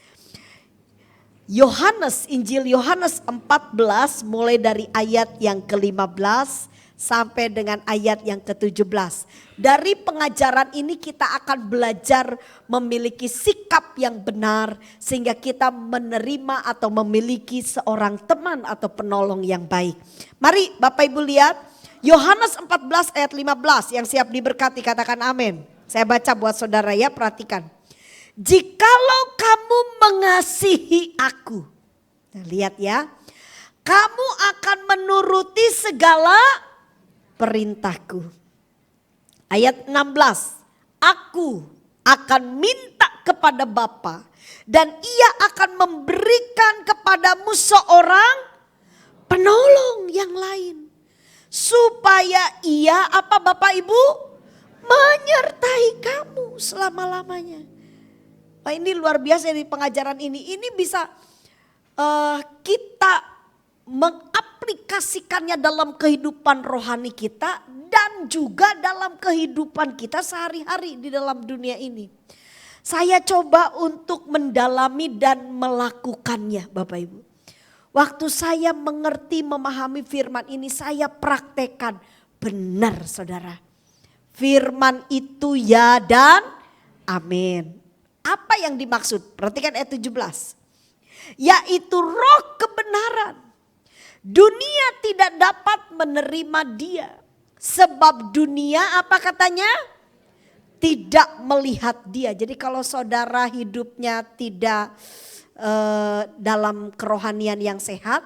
Injil Yohanes 14 mulai dari ayat yang ke-15 sampai dengan ayat yang ke-17. Dari pengajaran ini kita akan belajar memiliki sikap yang benar sehingga kita menerima atau memiliki seorang teman atau penolong yang baik. Mari Bapak Ibu lihat Yohanes 14 ayat 15, yang siap diberkati katakan amin. Saya baca buat saudara ya, perhatikan. Jikalau kamu mengasihi aku, nah, lihat ya, kamu akan menuruti segala perintahku. Ayat 16, aku akan minta kepada Bapa dan ia akan memberikan kepadamu seorang penolong yang lain. Supaya ia apa Bapak Ibu menyertai kamu selama-lamanya. Wah ini luar biasa di pengajaran ini. Ini bisa kita mengaplikasikannya dalam kehidupan rohani kita dan juga dalam kehidupan kita sehari-hari di dalam dunia ini. Saya coba untuk mendalami dan melakukannya Bapak Ibu. Waktu saya mengerti memahami firman ini saya praktekkan benar saudara. Firman itu ya dan amin. Apa yang dimaksud? Perhatikan ayat 17. Yaitu roh kebenaran. Dunia tidak dapat menerima dia. Sebab dunia apa katanya? Tidak melihat dia. Jadi kalau saudara hidupnya tidak dalam kerohanian yang sehat.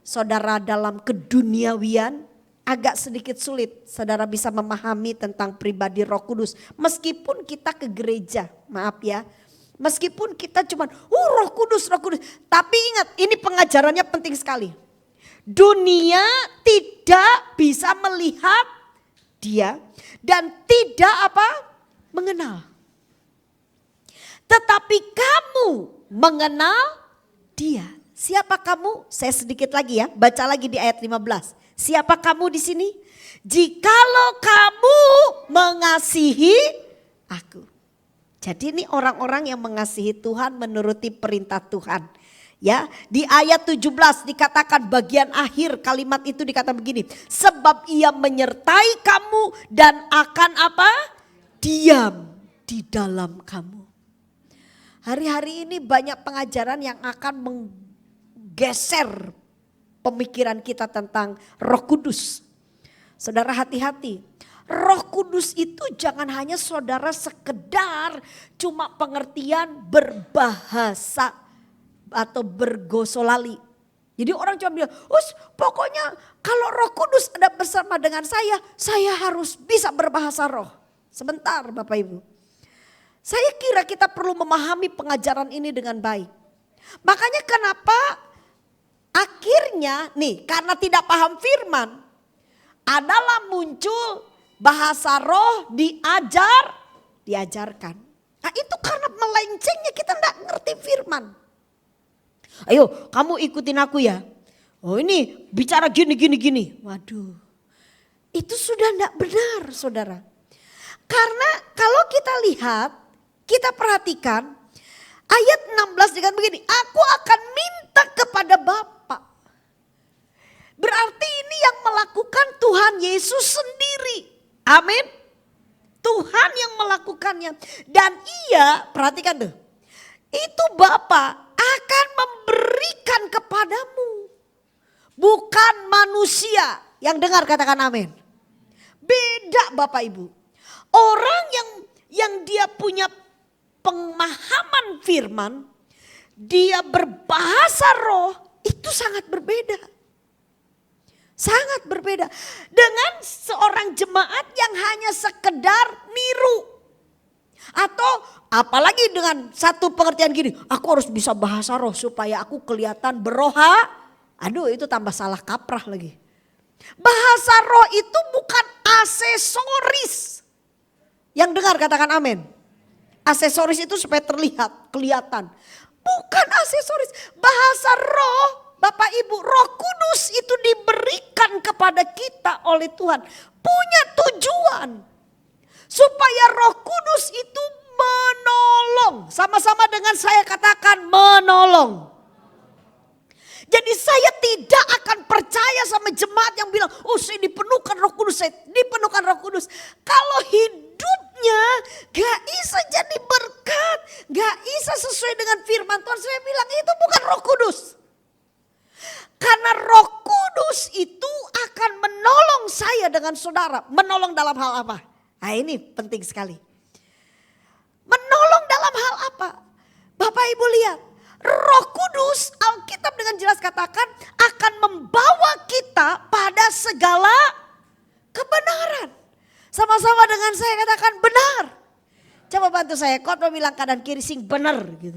Saudara dalam keduniawian. Agak sedikit sulit saudara bisa memahami tentang pribadi Roh Kudus. Meskipun kita ke gereja, maaf ya. Meskipun kita cuman, Roh Kudus, Roh Kudus. Tapi ingat ini pengajarannya penting sekali. Dunia tidak bisa melihat dia dan tidak mengenal. Tetapi kamu mengenal dia. Siapa kamu? Saya sedikit lagi ya, baca lagi di ayat 15. Siapa kamu di sini? Jikalau kamu mengasihi aku. Jadi ini orang-orang yang mengasihi Tuhan, menuruti perintah Tuhan. Ya, di ayat 17 dikatakan bagian akhir kalimat itu dikatakan begini. Sebab ia menyertai kamu dan akan diam di dalam kamu. Hari-hari ini banyak pengajaran yang akan menggeser pemikiran kita tentang Roh Kudus. Saudara hati-hati. Roh Kudus itu jangan hanya saudara sekedar cuma pengertian berbahasa atau bergosolali. Jadi orang cuma bilang, pokoknya kalau Roh Kudus ada bersama dengan saya harus bisa berbahasa roh. Sebentar Bapak Ibu. Saya kira kita perlu memahami pengajaran ini dengan baik. Makanya kenapa akhirnya nih karena tidak paham firman adalah muncul bahasa roh diajarkan. Nah itu karena melencengnya kita enggak ngerti firman. Ayo kamu ikutin aku ya. Oh ini bicara gini. Waduh itu sudah enggak benar saudara. Karena kalau kita lihat, kita perhatikan ayat 16 dikatakan begini. Aku akan minta kepada Bapa. Berarti ini yang melakukan Tuhan Yesus sendiri. Amin. Tuhan yang melakukannya. Dan ia, perhatikan tuh. itu Bapa akan memberikan kepadamu. Bukan manusia. Yang dengar katakan amin. Beda Bapak Ibu. Orang yang dia punya pemahaman firman, dia berbahasa roh, itu sangat berbeda. Sangat berbeda dengan seorang jemaat yang hanya sekedar niru. Atau apalagi dengan satu pengertian gini, aku harus bisa bahasa roh supaya aku kelihatan beroha. Aduh, itu tambah salah kaprah lagi. Bahasa roh itu bukan aksesoris. Yang dengar katakan amin. Aksesoris itu supaya terlihat, kelihatan. Bukan aksesoris. Bahasa roh, Bapak Ibu, Roh Kudus itu diberikan kepada kita oleh Tuhan. Punya tujuan. Supaya Roh Kudus itu menolong. Sama-sama dengan saya katakan menolong. Jadi saya tidak akan percaya sama jemaat yang bilang, oh saya dipenuhkan Roh Kudus, saya dipenuhkan Roh Kudus. Kalau hidupnya gak bisa jadi berkat, gak bisa sesuai dengan firman Tuhan, saya bilang itu bukan Roh Kudus. Karena Roh Kudus itu akan menolong saya dengan saudara. Menolong dalam hal apa? Nah ini penting sekali. Menolong dalam hal apa? Bapak Ibu lihat. Roh Kudus, Alkitab dengan jelas katakan akan membawa kita pada segala kebenaran. Sama-sama dengan saya katakan benar. Coba bantu saya, khotbah bilang kanan kiri sing benar gitu.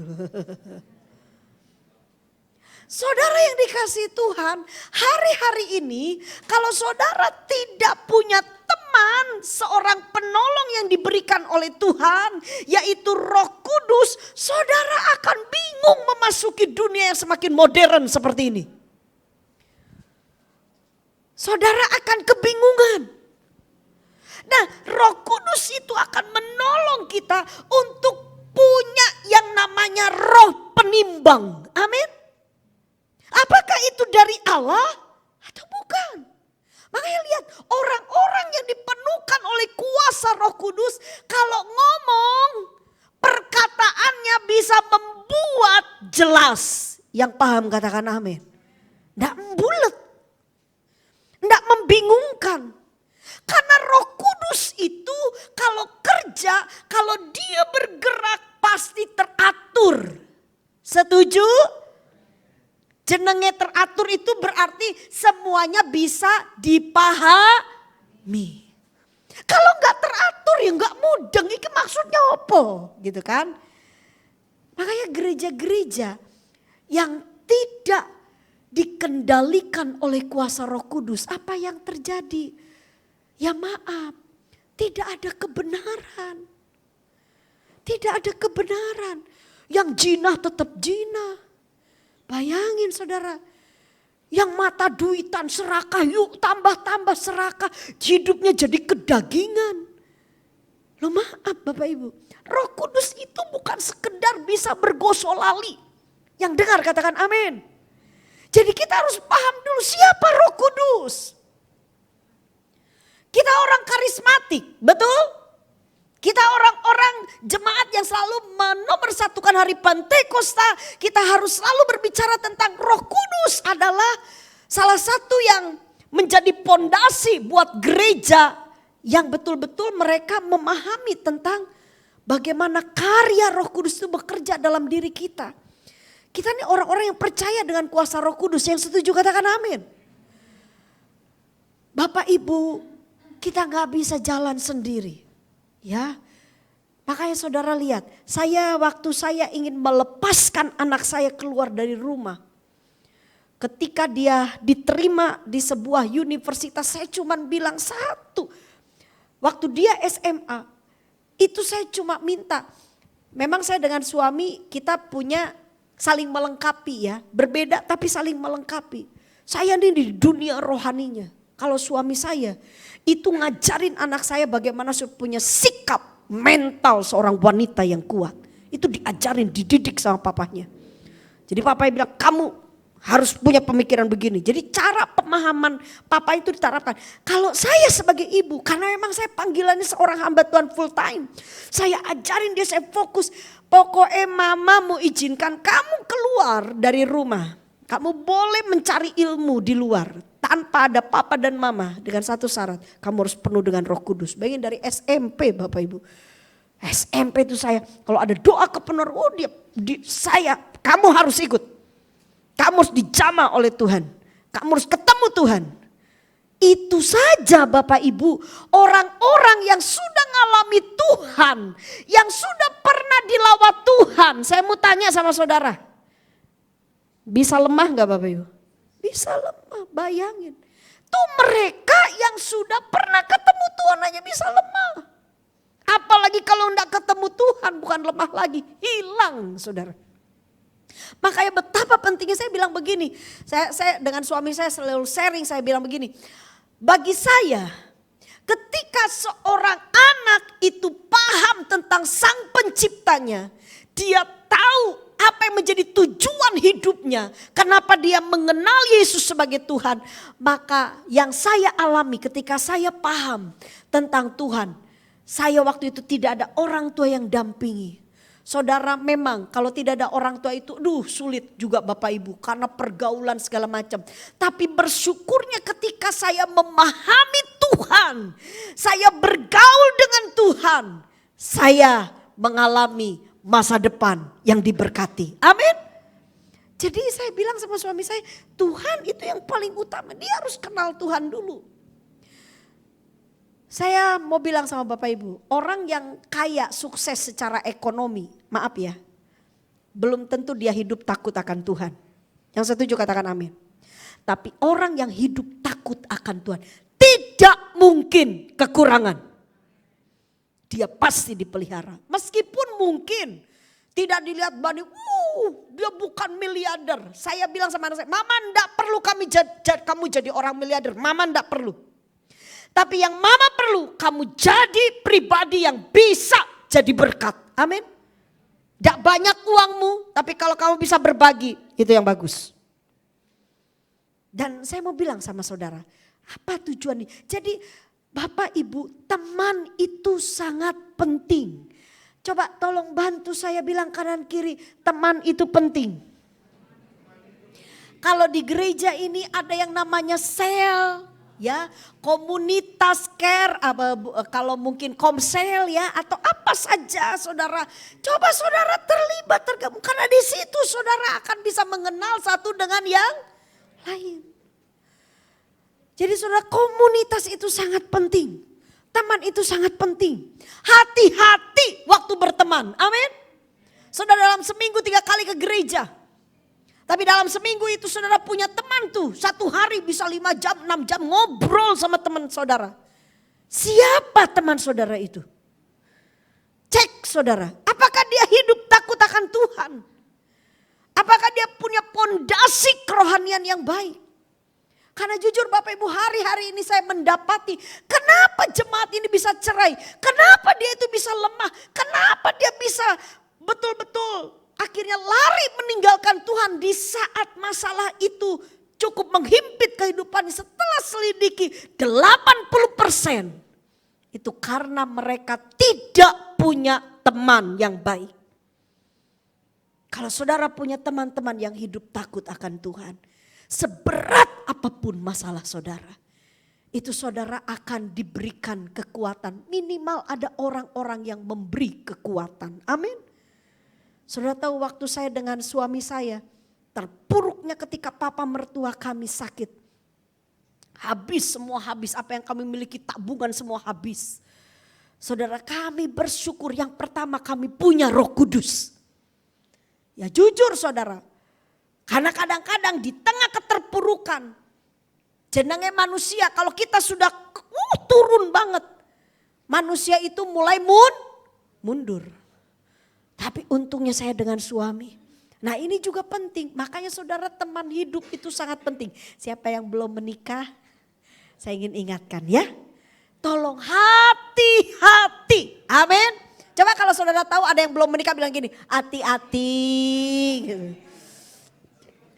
Saudara yang dikasihi Tuhan, hari-hari ini kalau saudara tidak punya teman, seorang penolong yang diberikan oleh Tuhan, yaitu Roh Kudus, saudara akan bingung memasuki dunia yang semakin modern seperti ini. Saudara akan kebingungan. Nah, Roh Kudus itu akan menolong kita untuk punya yang namanya roh penimbang. Amin. Apakah itu dari Allah atau bukan? Makanya lihat orang-orang yang dipenuhkan oleh kuasa Roh Kudus, kalau ngomong perkataannya bisa membuat jelas. Yang paham katakan amin. Nggak bulet, nggak membingungkan. Karena Roh Kudus itu kalau kerja, kalau dia bergerak pasti teratur. Setuju? Jenenge teratur itu berarti semuanya bisa dipahami. Kalau nggak teratur ya nggak mudeng. Ini maksudnya apa? Gitu kan? Makanya gereja-gereja yang tidak dikendalikan oleh kuasa Roh Kudus, apa yang terjadi? Ya maaf, tidak ada kebenaran. Tidak ada kebenaran. Yang jinah tetap jinah. Bayangin saudara, yang mata duitan serakah, yuk tambah-tambah serakah, hidupnya jadi kedagingan. Loh maaf Bapak Ibu, Roh Kudus itu bukan sekedar bisa bergosolali. Yang dengar katakan amin. Jadi kita harus paham dulu siapa Roh Kudus. Kita orang karismatik, betul? Kita orang-orang jemaat yang selalu menomorsatukan hari Pentakosta. Kita harus selalu berbicara tentang Roh Kudus adalah salah satu yang menjadi pondasi buat gereja yang betul-betul mereka memahami tentang bagaimana karya Roh Kudus itu bekerja dalam diri kita. Kita ini orang-orang yang percaya dengan kuasa Roh Kudus, yang setuju katakan amin. Bapak Ibu, kita gak bisa jalan sendiri. Ya, makanya saudara lihat, waktu saya ingin melepaskan anak saya keluar dari rumah. Ketika dia diterima di sebuah universitas, saya cuma bilang satu. Waktu dia SMA, itu saya cuma minta. Memang saya dengan suami kita punya saling melengkapi ya. Berbeda tapi saling melengkapi. Saya ini di dunia rohaninya. Kalau suami saya itu ngajarin anak saya bagaimana supaya punya sikap mental seorang wanita yang kuat. Itu diajarin, dididik sama papanya. Jadi papanya bilang kamu harus punya pemikiran begini. Jadi cara pemahaman papa itu diterapkan. Kalau saya sebagai ibu, karena memang saya panggilannya seorang hamba Tuhan full time. Saya ajarin dia, saya fokus. Pokoknya mamamu izinkan kamu keluar dari rumah. Kamu boleh mencari ilmu di luar tanpa ada papa dan mama dengan satu syarat. Kamu harus penuh dengan Roh Kudus. Bayangin dari SMP Bapak Ibu. SMP itu saya kalau ada doa kepenuhan, kamu harus ikut. Kamu harus dijamah oleh Tuhan. Kamu harus ketemu Tuhan. Itu saja Bapak Ibu, orang-orang yang sudah ngalami Tuhan, yang sudah pernah dilawat Tuhan. Saya mau tanya sama saudara, bisa lemah gak Bapak Ibu? Bisa lemah, bayangin. Tuh mereka yang sudah pernah ketemu Tuhan hanya bisa lemah. Apalagi kalau enggak ketemu Tuhan, bukan lemah lagi, hilang saudara. Makanya betapa pentingnya saya bilang begini, saya dengan suami saya selalu sharing, saya bilang begini. Bagi saya, ketika seorang anak itu paham tentang Sang Penciptanya, dia tahu apa yang menjadi tujuan hidupnya, kenapa dia mengenal Yesus sebagai Tuhan. Maka yang saya alami ketika saya paham tentang Tuhan, saya waktu itu tidak ada orang tua yang dampingi. Saudara, memang kalau tidak ada orang tua itu sulit juga Bapak Ibu karena pergaulan segala macam. Tapi bersyukurnya ketika saya memahami Tuhan, saya bergaul dengan Tuhan, saya mengalami masa depan yang diberkati. Amin. Jadi saya bilang sama suami saya, Tuhan itu yang paling utama, dia harus kenal Tuhan dulu. Saya mau bilang sama Bapak Ibu, orang yang kaya sukses secara ekonomi, maaf ya, belum tentu dia hidup takut akan Tuhan. Yang setuju katakan amin. Tapi orang yang hidup takut akan Tuhan, tidak mungkin kekurangan. Dia pasti dipelihara. Meskipun mungkin tidak dilihat banding, dia bukan miliarder. Saya bilang sama anak saya, mama enggak perlu kamu jadi orang miliarder, mama enggak perlu. Tapi yang mama perlu, kamu jadi pribadi yang bisa jadi berkat. Amin. Tidak banyak uangmu, tapi kalau kamu bisa berbagi, itu yang bagus. Dan saya mau bilang sama saudara, apa tujuannya? Jadi Bapak Ibu, teman itu sangat penting. Coba tolong bantu saya bilang kanan kiri, teman itu penting. Kalau di gereja ini ada yang namanya sel. Ya, komunitas care, kalau mungkin komsel ya, atau apa saja saudara. Coba saudara terlibat, tergabung, karena di situ saudara akan bisa mengenal satu dengan yang lain. Jadi saudara, komunitas itu sangat penting, teman itu sangat penting. Hati-hati waktu berteman, amin. Saudara dalam seminggu 3 kali ke gereja. Tapi dalam seminggu itu saudara punya teman tuh. 1 hari bisa 5 jam, 6 jam ngobrol sama teman saudara. Siapa teman saudara itu? Cek saudara. Apakah dia hidup takut akan Tuhan? Apakah dia punya pondasi kerohanian yang baik? Karena jujur Bapak Ibu, hari-hari ini saya mendapati kenapa jemaat ini bisa cerai. Kenapa dia itu bisa lemah. Kenapa dia bisa betul-betul akhirnya lari meninggalkan Tuhan di saat masalah itu cukup menghimpit kehidupan. Setelah selidiki 80% itu karena mereka tidak punya teman yang baik. Kalau saudara punya teman-teman yang hidup takut akan Tuhan, seberat apapun masalah saudara, itu saudara akan diberikan kekuatan. Minimal ada orang-orang yang memberi kekuatan. Amin. Saudara tahu waktu saya dengan suami saya, terpuruknya ketika papa mertua kami sakit. Habis, semua habis, apa yang kami miliki tabungan semua habis. Saudara, kami bersyukur yang pertama kami punya Roh Kudus. Ya jujur saudara, karena kadang-kadang di tengah keterpurukan, jenenge manusia kalau kita sudah turun banget, manusia itu mulai mundur. Tapi untungnya saya dengan suami. Nah ini juga penting, makanya saudara teman hidup itu sangat penting. Siapa yang belum menikah, saya ingin ingatkan ya. Tolong hati-hati, amin. Coba kalau saudara tahu ada yang belum menikah bilang gini, hati-hati.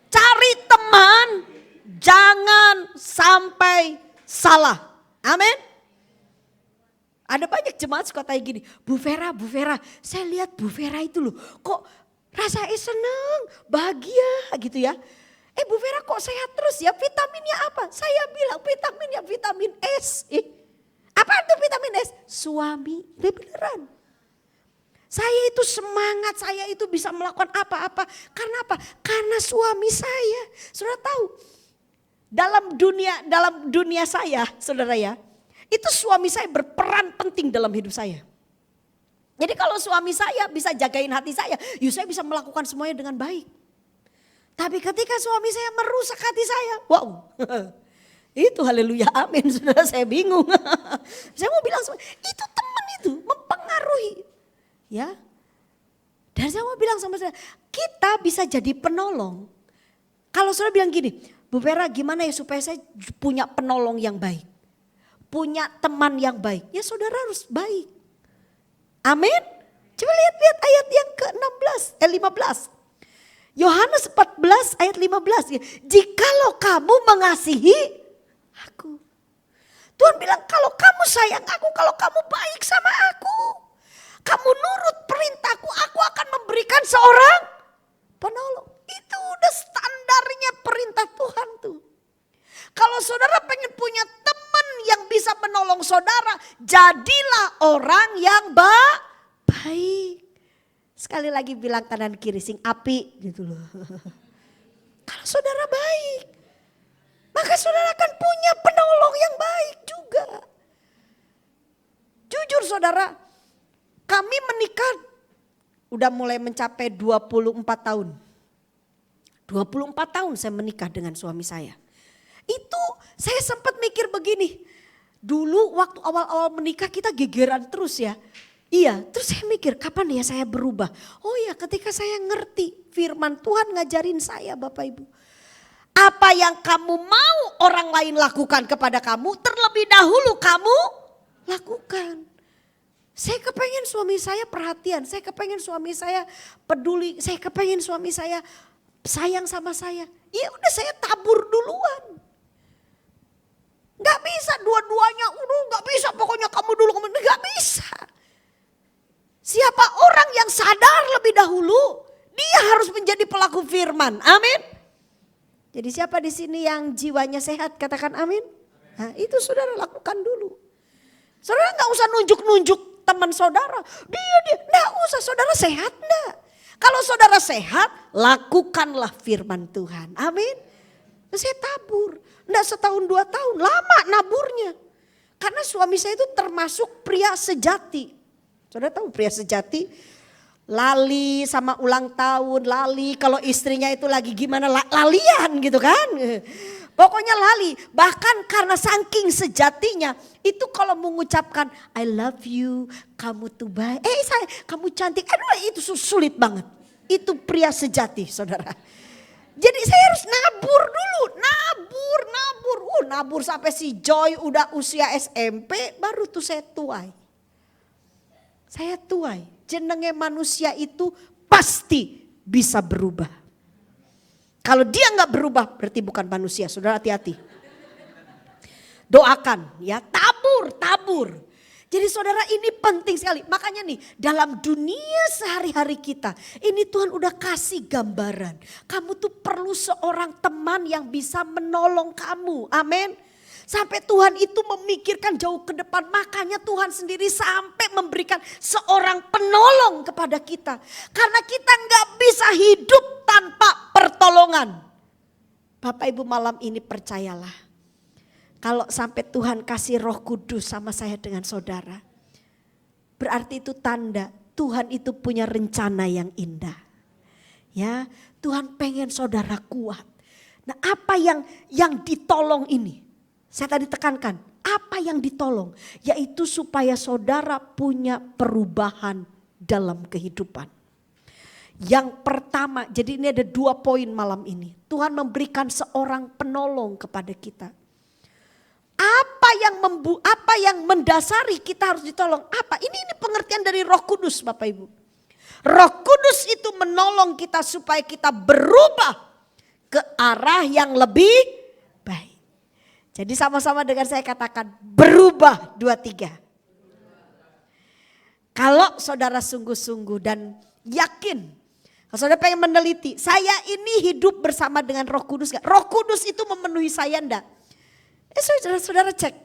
Cari teman, jangan sampai salah, amin. Ada banyak jemaat suka tanya gini, Bu Vera, saya lihat Bu Vera itu loh kok rasanya seneng, bahagia gitu ya. Bu Vera kok sehat terus ya, vitaminnya apa? Saya bilang vitaminnya vitamin S. Apa itu vitamin S? Suami, beneran. Saya itu semangat, saya itu bisa melakukan apa-apa. Karena apa? Karena suami saya. Saudara tahu, dalam dunia saya, saudara ya, itu suami saya berperan penting dalam hidup saya. Jadi kalau suami saya bisa jagain hati saya bisa melakukan semuanya dengan baik. Tapi ketika suami saya merusak hati saya, wow. Itu haleluya amin, saudara, saya bingung. Saya mau bilang itu teman itu mempengaruhi. Ya, dan saya mau bilang sama saudara, kita bisa jadi penolong. Kalau saudara bilang gini, Bu Vera gimana ya supaya saya punya penolong yang baik. Punya teman yang baik, ya saudara harus baik. Amin. Coba lihat ayat yang ke-15. Yohanes 14 ayat 15. Jikalau kamu mengasihi aku. Tuhan bilang kalau kamu sayang aku, kalau kamu baik sama aku. Kamu nurut perintahku, aku akan memberikan seorang penolong. Itu udah standarnya perintah Tuhan tuh. Kalau saudara pengen punya teman yang bisa menolong saudara, jadilah orang yang baik. Sekali lagi bilang kanan kiri, sing api gitu loh. Kalau saudara baik, maka saudara akan punya penolong yang baik juga. Jujur saudara, kami menikah udah mulai mencapai 24 tahun. 24 tahun saya menikah dengan suami saya. Itu saya sempat mikir begini. Dulu waktu awal-awal menikah kita gegeran terus ya. Iya, terus saya mikir kapan ya saya berubah. Oh ya, ketika saya ngerti firman Tuhan ngajarin saya Bapak Ibu. Apa yang kamu mau orang lain lakukan kepada kamu, terlebih dahulu kamu lakukan. Saya kepengen suami saya perhatian, saya kepengen suami saya peduli, saya kepengen suami saya sayang sama saya. Ya udah saya tabur duluan. Gak bisa dua-duanya, gak bisa pokoknya kamu dulu, gak bisa. Siapa orang yang sadar lebih dahulu, dia harus menjadi pelaku firman. Amin. Jadi siapa di sini yang jiwanya sehat, katakan amin. Nah, itu saudara lakukan dulu. Saudara gak usah nunjuk-nunjuk teman saudara. Dia, gak usah, saudara sehat enggak? Kalau saudara sehat, lakukanlah firman Tuhan. Amin. Saya tabur. Enggak setahun 2 tahun, lama naburnya. Karena suami saya itu termasuk pria sejati. Saudara tahu pria sejati? Lali sama ulang tahun, lali kalau istrinya itu lagi gimana, lalian gitu kan. Pokoknya lali, bahkan karena saking sejatinya, itu kalau mengucapkan I love you, kamu tuh baik, kamu cantik, aduh itu sulit banget. Itu pria sejati saudara. Jadi saya harus nabur dulu, nabur sampai si Joy udah usia SMP, baru tuh saya tuai. Saya tuai, jenenge manusia itu pasti bisa berubah. Kalau dia nggak berubah berarti bukan manusia, saudara hati-hati. Doakan ya, tabur. Jadi saudara ini penting sekali. Makanya nih dalam dunia sehari-hari kita, ini Tuhan udah kasih gambaran. Kamu tuh perlu seorang teman yang bisa menolong kamu, amin. Sampai Tuhan itu memikirkan jauh ke depan. Makanya Tuhan sendiri sampai memberikan seorang penolong kepada kita. Karena kita nggak bisa hidup tanpa pertolongan. Bapak Ibu malam ini percayalah. Kalau sampai Tuhan kasih Roh Kudus sama saya dengan saudara. Berarti itu tanda Tuhan itu punya rencana yang indah. Ya, Tuhan pengen saudara kuat. Nah, apa yang ditolong ini? Saya tadi tekankan, apa yang ditolong? Yaitu supaya saudara punya perubahan dalam kehidupan. Yang pertama, jadi ini ada 2 poin malam ini. Tuhan memberikan seorang penolong kepada kita. Apa yang mendasari kita harus ditolong? Apa? Ini pengertian dari Roh Kudus Bapak Ibu. Roh Kudus itu menolong kita supaya kita berubah ke arah yang lebih baik. Jadi sama-sama dengan saya katakan berubah 2, 3. Kalau saudara sungguh-sungguh dan yakin, kalau saudara pengen meneliti, saya ini hidup bersama dengan Roh Kudus gak? Roh Kudus itu memenuhi saya enggak? Saudara cek.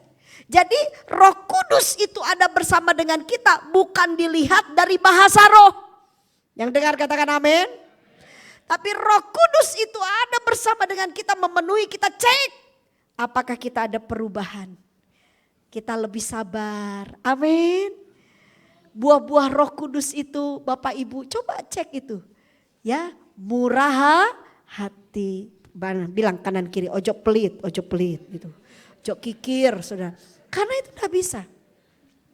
Jadi Roh Kudus itu ada bersama dengan kita, bukan dilihat dari bahasa roh. Yang dengar katakan amin. Tapi Roh Kudus itu ada bersama dengan kita, memenuhi kita. Cek apakah kita ada perubahan. Kita lebih sabar. Amin. Buah-buah Roh Kudus itu Bapak Ibu coba cek itu. Ya, murah hati. Bilang kanan kiri, ojo pelit gitu. Ojo kikir, saudara. Karena itu gak bisa.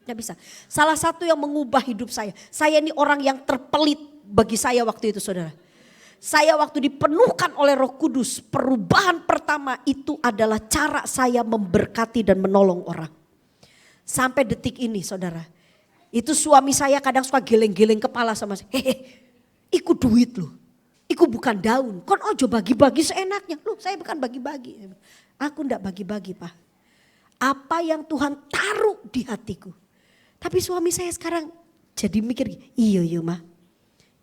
Gak bisa. Salah satu yang mengubah hidup saya ini orang yang terpelit bagi saya waktu itu, saudara. Saya waktu dipenuhkan oleh Roh Kudus, perubahan pertama itu adalah cara saya memberkati dan menolong orang. Sampai detik ini, saudara. Itu suami saya kadang suka geleng-geleng kepala sama saya. Iku duit loh. Iku bukan daun. Kon ojo bagi-bagi seenaknya. Loh saya bukan bagi-bagi. Aku enggak bagi-bagi Pak. Apa yang Tuhan taruh di hatiku. Tapi suami saya sekarang jadi mikir. Iyo mah.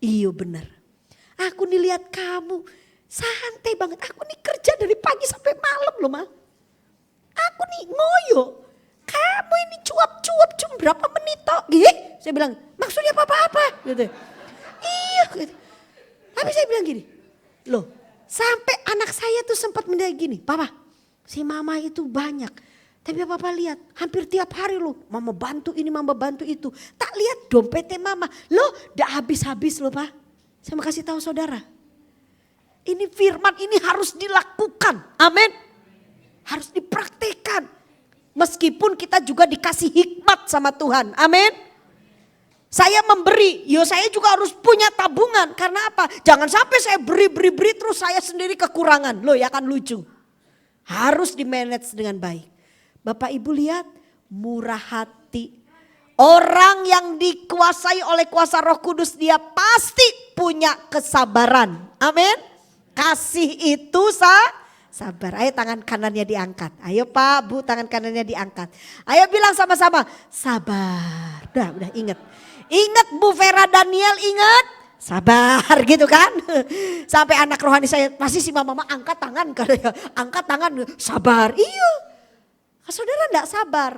Iyo benar. Aku nih lihat kamu santai banget. Aku nih kerja dari pagi sampai malam loh mah. Aku nih ngoyo. Kamu ini cuap-cuap cuma berapa menit toh. Saya bilang maksudnya apa-apa gitu. Iya gitu. Tapi saya bilang gini. Loh sampai anak saya tuh sempat menjadi gini. Papa si mama itu banyak. Tapi papa lihat hampir tiap hari loh. Mama bantu ini mama bantu itu. Tak lihat dompetnya mama. Loh udah habis-habis loh Pak. Saya mau kasih tahu saudara. Ini firman ini harus dilakukan. Amin. Harus dipraktekkan. Meskipun kita juga dikasih hikmat sama Tuhan. Amin. Saya memberi, saya juga harus punya tabungan. Karena apa? Jangan sampai saya beri terus saya sendiri kekurangan. Loh ya kan lucu. Harus di-manage dengan baik. Bapak Ibu lihat murah hati. Orang yang dikuasai oleh kuasa Roh Kudus dia pasti punya kesabaran. Amin. Kasih itu sabar. Ayo tangan kanannya diangkat. Ayo Pak, Bu tangan kanannya diangkat. Ayo bilang sama-sama sabar. Udah ingat. Ingat Bu Vera Daniel ingat. Sabar gitu kan. Sampai anak rohani saya pasti si mama angkat tangan. Angkat tangan sabar. Iya. Saudara enggak sabar.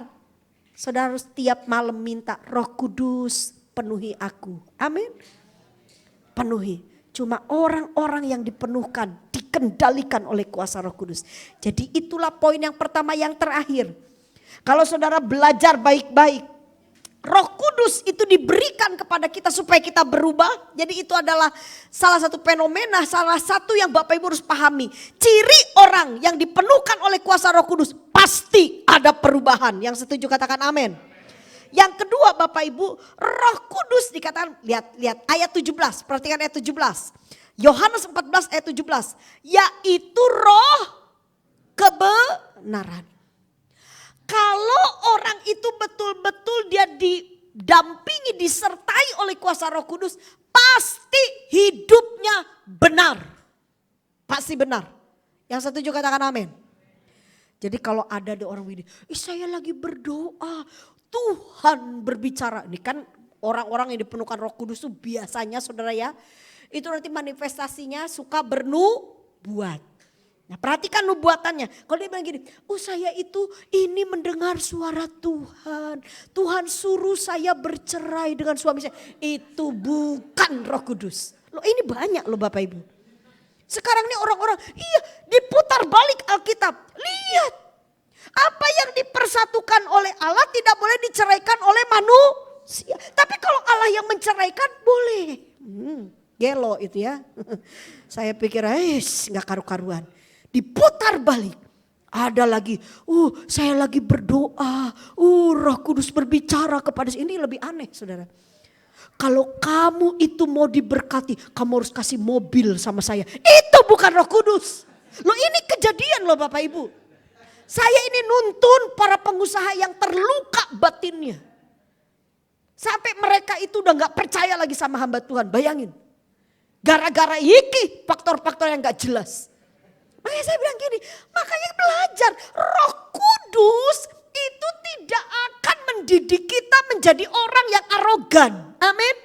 Saudara harus tiap malam minta Roh Kudus penuhi aku. Amin. Penuhi. Cuma orang-orang yang dipenuhkan, dikendalikan oleh kuasa Roh Kudus. Jadi itulah poin yang pertama yang terakhir. Kalau saudara belajar baik-baik, Roh Kudus itu diberikan kepada kita supaya kita berubah. Jadi itu adalah salah satu fenomena, salah satu yang Bapak Ibu harus pahami. Ciri orang yang dipenuhkan oleh kuasa Roh Kudus pasti ada perubahan. Yang setuju katakan amin. Yang kedua Bapak Ibu, Roh Kudus dikatakan, lihat ayat 17, perhatikan ayat 17. Yohanes 14 ayat 17, yaitu roh kebenaran. Kalau orang itu betul-betul dia didampingi, disertai oleh kuasa Roh Kudus, pasti hidupnya benar. Pasti benar. Yang setuju katakan amin. Jadi kalau ada orang begini, saya lagi berdoa, Tuhan berbicara. Ini kan orang-orang yang dipenuhkan Roh Kudus itu biasanya saudara ya. Itu nanti manifestasinya suka bernubuat. Nah perhatikan nubuatannya. Kalau dia bilang gini, saya itu ini mendengar suara Tuhan. Tuhan suruh saya bercerai dengan suami saya. Itu bukan Roh Kudus. Loh ini banyak loh Bapak Ibu. Sekarang ini orang-orang diputar balik Alkitab. Lihat. Apa yang dipersatukan oleh Allah tidak boleh diceraikan oleh manusia. Tapi kalau Allah yang menceraikan boleh. Gelo itu ya. Saya pikir gak karu-karuan. Diputar balik. Ada lagi, saya lagi berdoa. Roh Kudus berbicara kepada saya. Ini lebih aneh saudara. Kalau kamu itu mau diberkati, kamu harus kasih mobil sama saya. Itu bukan Roh Kudus. Loh ini kejadian loh Bapak Ibu. Saya ini nuntun para pengusaha yang terluka batinnya. Sampai mereka itu udah gak percaya lagi sama hamba Tuhan. Bayangin. Gara-gara iki faktor-faktor yang gak jelas. Makanya saya bilang gini, makanya belajar. Roh Kudus itu tidak akan mendidik kita menjadi orang yang arogan. arogan. Amin.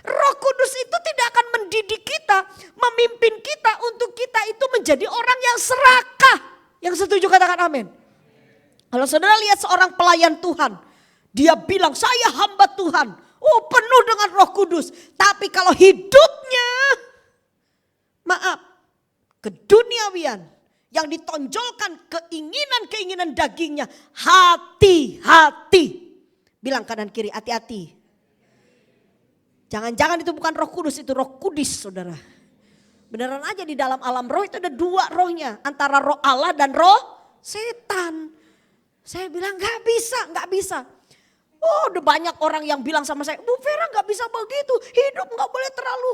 Roh Kudus itu tidak akan mendidik kita, memimpin kita untuk kita itu menjadi orang yang serakah. Yang setuju katakan amin. Kalau saudara lihat seorang pelayan Tuhan, dia bilang saya hamba Tuhan. Oh, penuh dengan Roh Kudus. Tapi kalau hidupnya, maaf, keduniawian yang ditonjolkan keinginan-keinginan dagingnya, hati-hati. Bilang kanan kiri, hati-hati. Jangan-jangan itu bukan Roh Kudus, itu Roh Kudis, saudara. Beneran aja di dalam alam roh itu ada dua rohnya, antara roh Allah dan roh setan. Saya bilang gak bisa. Oh, udah banyak orang yang bilang sama saya, Bu Vera gak bisa begitu, hidup gak boleh terlalu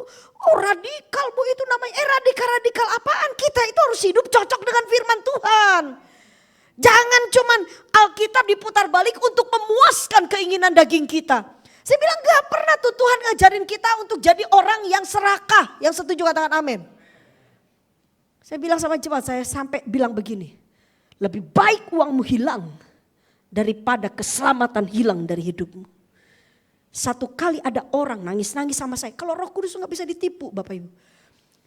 radikal Bu, itu namanya radikal apaan, kita itu harus hidup cocok dengan firman Tuhan. Jangan cuman Alkitab diputar balik untuk memuaskan keinginan daging kita. Saya bilang gak pernah tuh Tuhan ngajarin kita untuk jadi orang yang serakah. Yang setuju katakan amin. Saya bilang sama jemaat, saya sampai bilang begini, lebih baik uangmu hilang daripada keselamatan hilang dari hidupmu. Satu kali ada orang nangis-nangis sama saya. Kalau Roh Kudus gak bisa ditipu Bapak Ibu.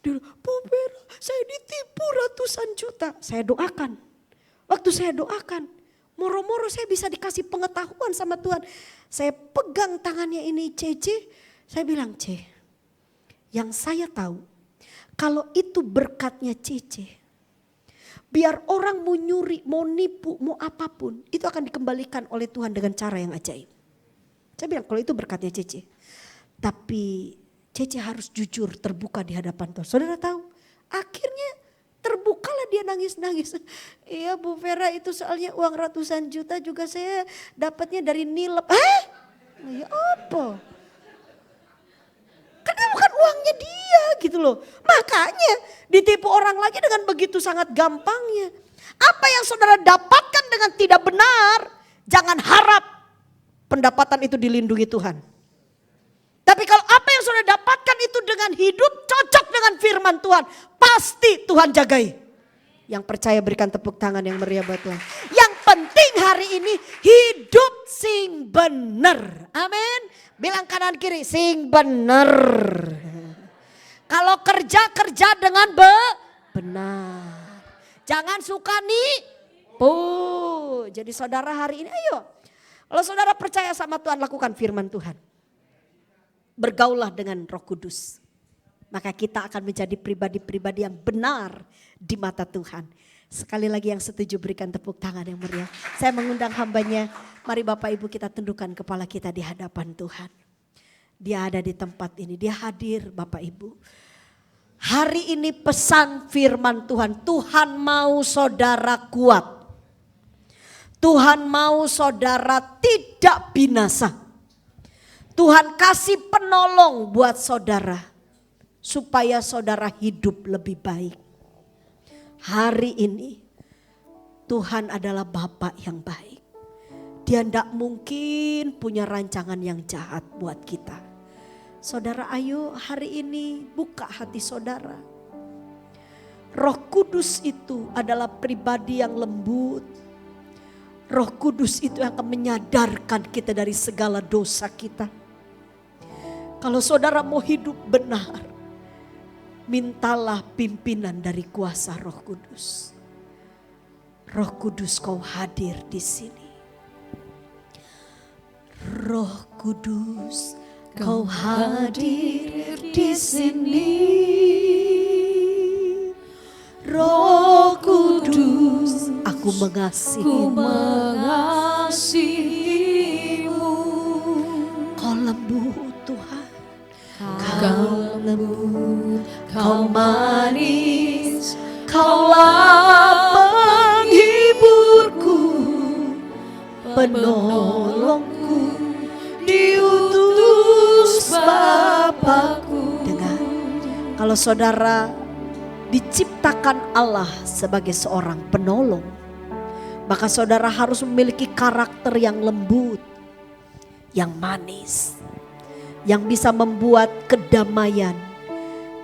Dia bilang, Bu Vera, saya ditipu ratusan juta. Saya doakan. Waktu saya doakan, moro-moro saya bisa dikasih pengetahuan sama Tuhan. Saya pegang tangannya ini Cece. Saya bilang, Ce, yang saya tahu kalau itu berkatnya Cece, biar orang mau nyuri, mau nipu, mau apapun, itu akan dikembalikan oleh Tuhan dengan cara yang ajaib. Saya bilang kalau itu berkatnya Cece. Tapi Cece harus jujur, terbuka di hadapan Tuhan. Saudara tahu, akhirnya terbukalah dia nangis-nangis. Iya Bu Vera, itu soalnya uang ratusan juta juga saya dapatnya dari nilep. Ya apa? Karena bukan uangnya dia gitu loh. Makanya ditipu orang lagi dengan begitu sangat gampangnya. Apa yang saudara dapatkan dengan tidak benar, jangan harap pendapatan itu dilindungi Tuhan. Tapi kalau apa yang saudara dapatkan itu dengan hidup cocok dengan firman Tuhan, pasti Tuhan jagai. Yang percaya berikan tepuk tangan yang meriah buat Tuhan. Yang penting hari ini hidup sing bener. Amin. Bilang kanan kiri, sing bener. Kalau kerja dengan benar. Jangan suka nipu. Jadi saudara hari ini ayo. Kalau saudara percaya sama Tuhan, lakukan firman Tuhan. Bergaulah dengan Roh Kudus. Maka kita akan menjadi pribadi-pribadi yang benar di mata Tuhan. Sekali lagi yang setuju berikan tepuk tangan yang meriah. Saya mengundang hambanya, mari Bapak Ibu kita tundukkan kepala kita di hadapan Tuhan. Dia ada di tempat ini, dia hadir Bapak Ibu. Hari ini pesan firman Tuhan, Tuhan mau saudara kuat. Tuhan mau saudara tidak binasa. Tuhan kasih penolong buat saudara supaya saudara hidup lebih baik. Hari ini Tuhan adalah Bapa yang baik. Dia tidak mungkin punya rancangan yang jahat buat kita. Saudara ayo hari ini buka hati saudara. Roh Kudus itu adalah pribadi yang lembut. Roh Kudus itu yang akan menyadarkan kita dari segala dosa kita. Kalau saudara mau hidup benar, mintalah pimpinan dari kuasa Roh Kudus. Roh Kudus kau hadir di sini. Roh Kudus kau hadir di sini. Roh Kudus aku mengasihimu. Kau lembut Tuhan. Kau lembut, kau manis, kaulah penghiburku, penolongku, diutus Bapakku. Dengar, kalau saudara diciptakan Allah sebagai seorang penolong, maka saudara harus memiliki karakter yang lembut, yang manis, yang bisa membuat kedamaian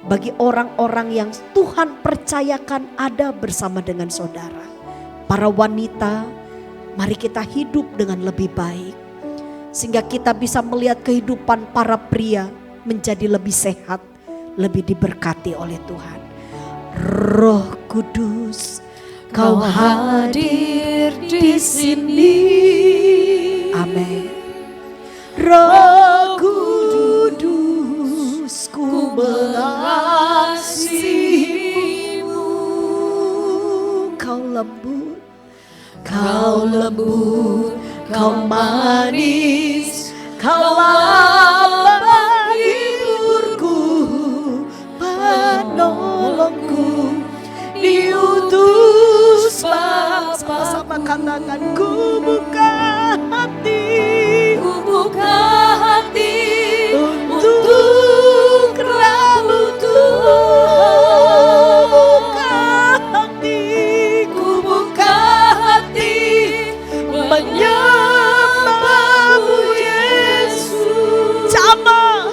bagi orang-orang yang Tuhan percayakan ada bersama dengan saudara. Para wanita, mari kita hidup dengan lebih baik. Sehingga kita bisa melihat kehidupan para pria menjadi lebih sehat, lebih diberkati oleh Tuhan. Roh Kudus, Kau hadir di sini. Amin. Roh Kudus, ku mengasihimu. Kau lembut, Kau lembut, Kau manis, Kau lambang hiburku, penolongku, diutus Bapa. Sama-sama katakan, ku buka hati, untuk rambut Tuhan. Buka hati, ku buka hati, menyembahmu Yesus. Jamah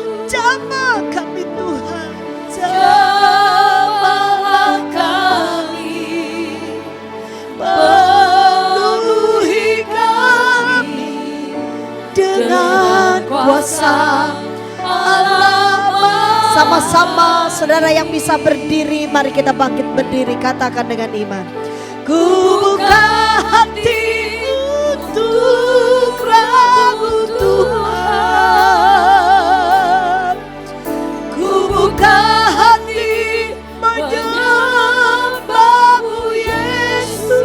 kami Tuhan, jamahlah kami, penuhi kami dengan kuasa Allah. Sama-sama saudara yang bisa berdiri, mari kita bangkit berdiri, katakan dengan iman. Ku buka hati untuk rambut Tuhan. Ku buka hati menyembahmu Yesus.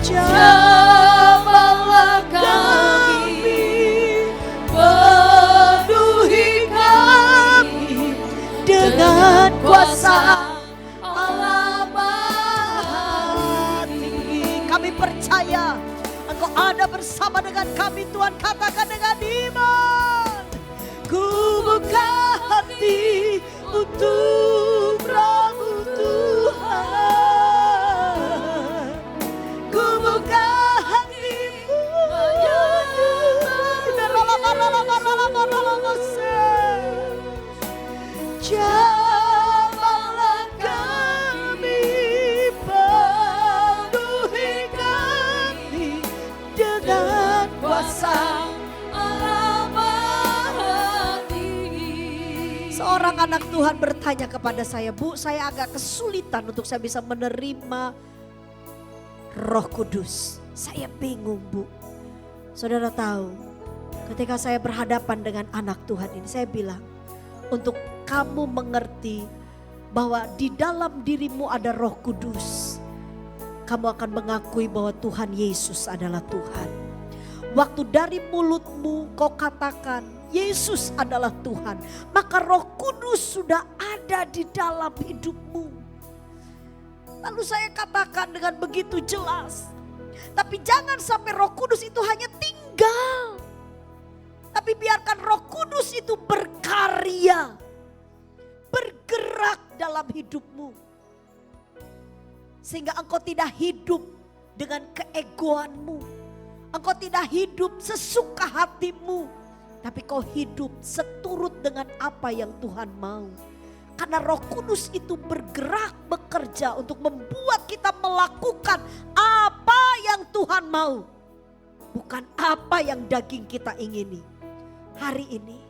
Jamahlah kami, penuhi kami dengan kuasa Allah Maha Tinggi. Kami percaya Engkau ada bersama dengan kami Tuhan. Katakan dengan iman. Ku buka hati untuk rambut Tuhan. Ku buka hati jamahlah kami, penuhi kami dengan kuasa Allah Maha Tinggi. Seorang anak Tuhan bertanya kepada saya, Bu, saya agak kesulitan untuk saya bisa menerima Roh Kudus. Saya bingung, Bu. Saudara tahu, ketika saya berhadapan dengan anak Tuhan ini, saya bilang, untuk kamu mengerti bahwa di dalam dirimu ada Roh Kudus, kamu akan mengakui bahwa Tuhan Yesus adalah Tuhan. Waktu dari mulutmu kau katakan Yesus adalah Tuhan, maka Roh Kudus sudah ada di dalam hidupmu. Lalu saya katakan dengan begitu jelas, tapi jangan sampai Roh Kudus itu hanya tinggal, tapi biarkan Roh Kudus itu berkarya, bergerak dalam hidupmu. Sehingga engkau tidak hidup dengan keegoanmu. Engkau tidak hidup sesuka hatimu. Tapi kau hidup seturut dengan apa yang Tuhan mau. Karena Roh Kudus itu bergerak, bekerja untuk membuat kita melakukan apa yang Tuhan mau. Bukan apa yang daging kita ingini. Hari ini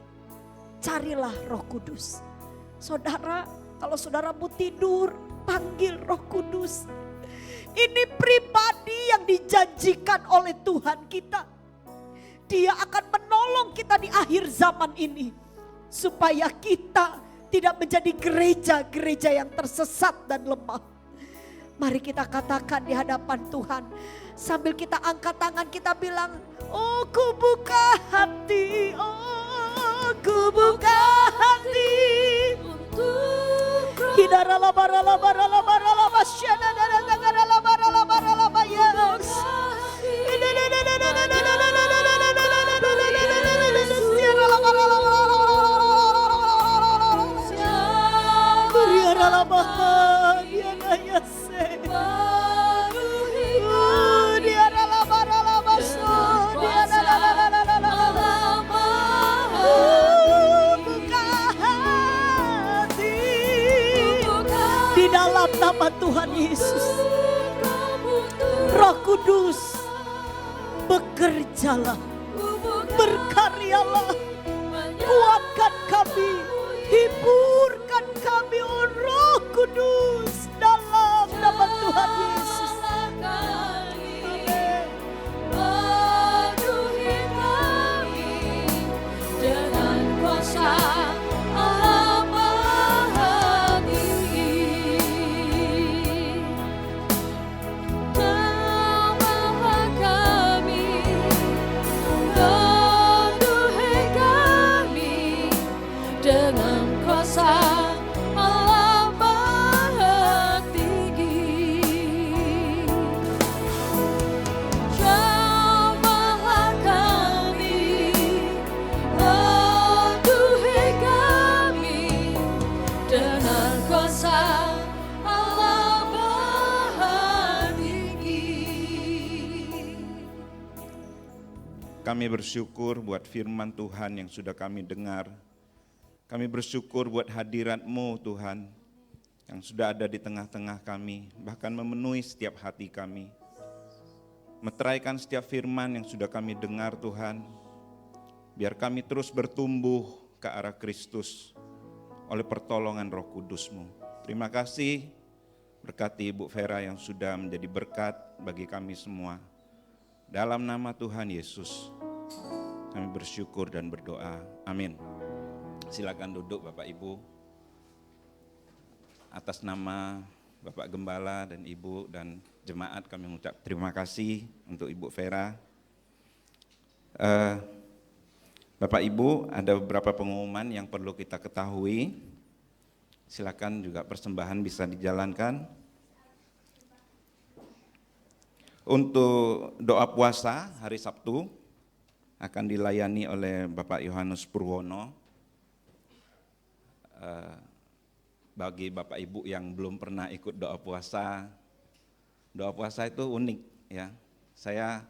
carilah Roh Kudus. Saudara, kalau saudaramu tidur, panggil Roh Kudus. Ini pribadi yang dijanjikan oleh Tuhan kita. Dia akan menolong kita di akhir zaman ini. Supaya kita tidak menjadi gereja-gereja yang tersesat dan lemah. Mari kita katakan di hadapan Tuhan. Sambil kita angkat tangan, kita bilang, oh, ku buka hati, oh, ku buka hati. Hidarala barala barala barala basyana dara dara barala barala bayas. Kuriarala bahagia naya se. Diarala barala baso, diarala. Di dalam nama Tuhan Yesus, Roh Kudus bekerjalah, berkaryalah, kuatkan kami, hiburkan kami, oh Roh Kudus, dalam nama Tuhan Yesus. Amin. Penuhi kami dengan kuasa Allah Maha Tinggi. Jamaah kami, penuhi kami dengan kuasa Allah Maha Tinggi. Jamaah kami, penuhi kami dengan kuasa Allah Maha Tinggi. Kami bersyukur buat firman Tuhan yang sudah kami dengar. Kami bersyukur buat hadirat-Mu Tuhan yang sudah ada di tengah-tengah kami, bahkan memenuhi setiap hati kami. Meteraikan setiap firman yang sudah kami dengar Tuhan, biar kami terus bertumbuh ke arah Kristus oleh pertolongan Roh Kudus-Mu. Terima kasih, berkati Ibu Vera yang sudah menjadi berkat bagi kami semua. Dalam nama Tuhan Yesus, kami bersyukur dan berdoa. Amin. Silakan duduk Bapak Ibu. Atas nama Bapak Gembala dan Ibu dan jemaat kami mengucap terima kasih untuk Ibu Vera. Bapak Ibu, ada beberapa pengumuman yang perlu kita ketahui. Silakan juga persembahan bisa dijalankan. Untuk doa puasa hari Sabtu akan dilayani oleh Bapak Yohanes Purwono. Bagi Bapak Ibu yang belum pernah ikut doa puasa itu unik ya. Saya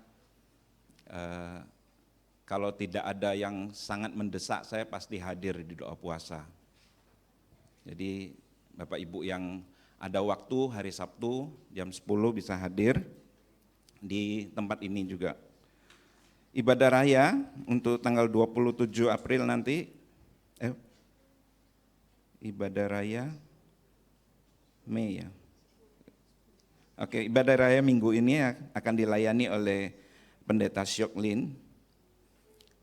kalau tidak ada yang sangat mendesak, saya pasti hadir di doa puasa. Jadi Bapak Ibu yang ada waktu hari Sabtu jam 10 bisa hadir di tempat ini juga. Ibadah raya untuk tanggal 27 April nanti, ibadah raya Mei ya. Oke, ibadah raya minggu ini akan dilayani oleh Pendeta Syoklin.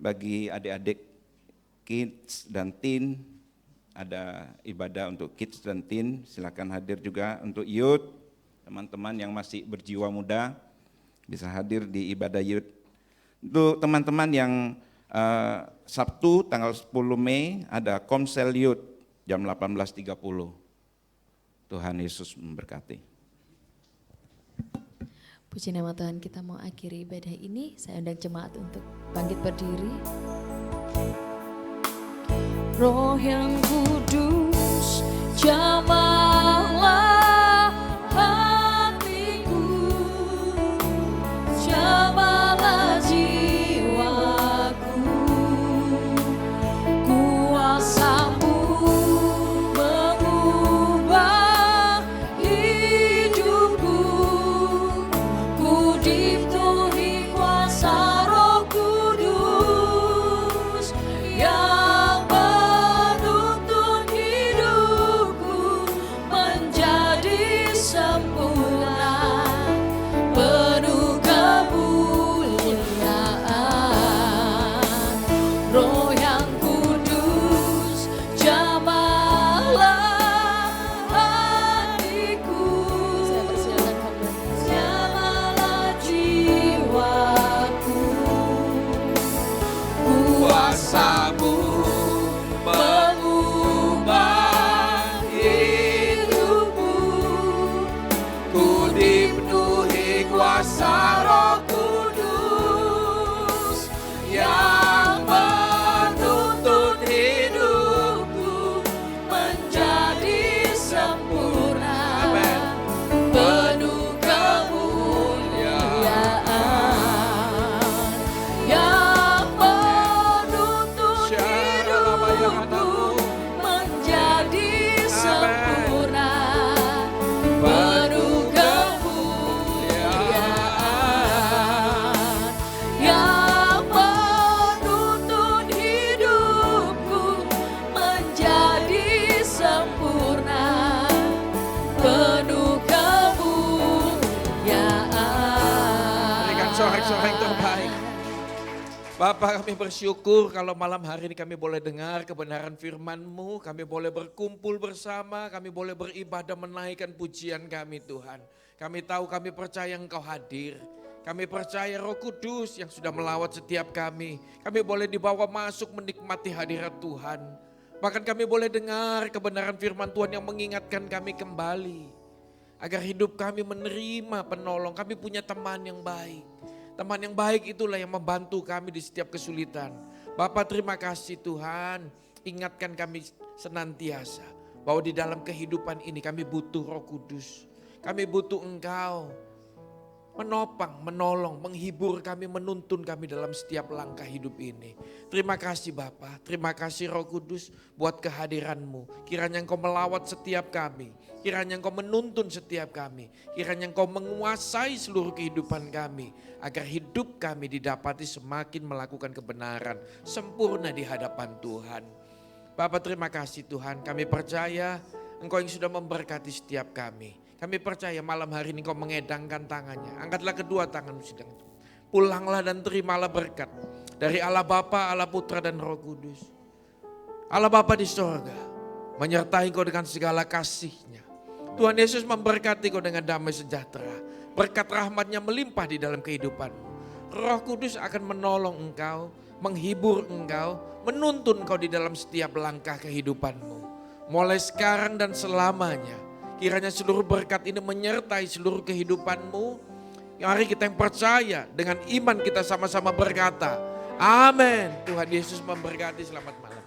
Bagi adik-adik kids dan teen, ada ibadah untuk kids dan teen, silakan hadir juga. Untuk youth, teman-teman yang masih berjiwa muda, bisa hadir di ibadah youth. Untuk teman-teman yang Sabtu tanggal 10 Mei ada Komsel Youth jam 18.30. Tuhan Yesus memberkati. Puji nama Tuhan, kita mau akhiri ibadah ini. Saya undang jemaat untuk bangkit berdiri. Roh yang kudus, jamahlah hatiku, jamahlah jiwaku, kuasa-Mu mengubah hidupku, ku dipenuhi kuasa Roh Kudus yang menuntun hidupku menjadi sempurna, penuh kemuliaan. Roh yang kudus, jamahlah hatiku, Saya persilakan khotbah. jamahlah jiwaku, kuasa-Mu mengubah hidupku, ku dipenuhi kuasa Roh Kudus yang menuntun hidupku menjadi sempurna, penuh kemuliaan, yang menuntun hidupku menjadi sempurna, penuh kemuliaan. sorak-sorai yang terbaik. Bapak, kami bersyukur kalau malam hari ini kami boleh dengar kebenaran firman-Mu, kami boleh berkumpul bersama, kami boleh beribadah menaikkan pujian kami Tuhan. Kami tahu, kami percaya Engkau hadir. Kami percaya Roh Kudus yang sudah melawat setiap kami. Kami boleh dibawa masuk menikmati hadirat Tuhan. Bahkan kami boleh dengar kebenaran firman Tuhan yang mengingatkan kami kembali. Agar hidup kami menerima penolong, kami punya teman yang baik. Teman yang baik itulah yang membantu kami di setiap kesulitan. Bapak, terima kasih Tuhan, ingatkan kami senantiasa bahwa di dalam kehidupan ini kami butuh Roh Kudus. Kami butuh Engkau menopang, menolong, menghibur kami, menuntun kami dalam setiap langkah hidup ini. Terima kasih Bapa, terima kasih Roh Kudus buat kehadiran-Mu. Kiranya Engkau melawat setiap kami, kiranya Engkau menuntun setiap kami, kiranya Engkau menguasai seluruh kehidupan kami. Agar hidup kami didapati semakin melakukan kebenaran, sempurna di hadapan Tuhan. Bapa, terima kasih Tuhan, kami percaya Engkau yang sudah memberkati setiap kami. Kami percaya malam hari ini Engkau mengedangkan tangannya. Angkatlah kedua tanganmu sedang itu. Pulanglah dan terimalah berkat dari Allah Bapa, Allah Putra dan Roh Kudus. Allah Bapa di sorga menyertai Engkau dengan segala kasih-Nya. Tuhan Yesus memberkati Engkau dengan damai sejahtera. Berkat rahmat-Nya melimpah di dalam kehidupanmu. Roh Kudus akan menolong engkau, menghibur engkau, menuntun engkau di dalam setiap langkah kehidupanmu. Mulai sekarang dan selamanya. Kiranya seluruh berkat ini menyertai seluruh kehidupanmu. Mari kita yang percaya dengan iman kita sama-sama berkata, amin. Tuhan Yesus memberkati, selamat malam.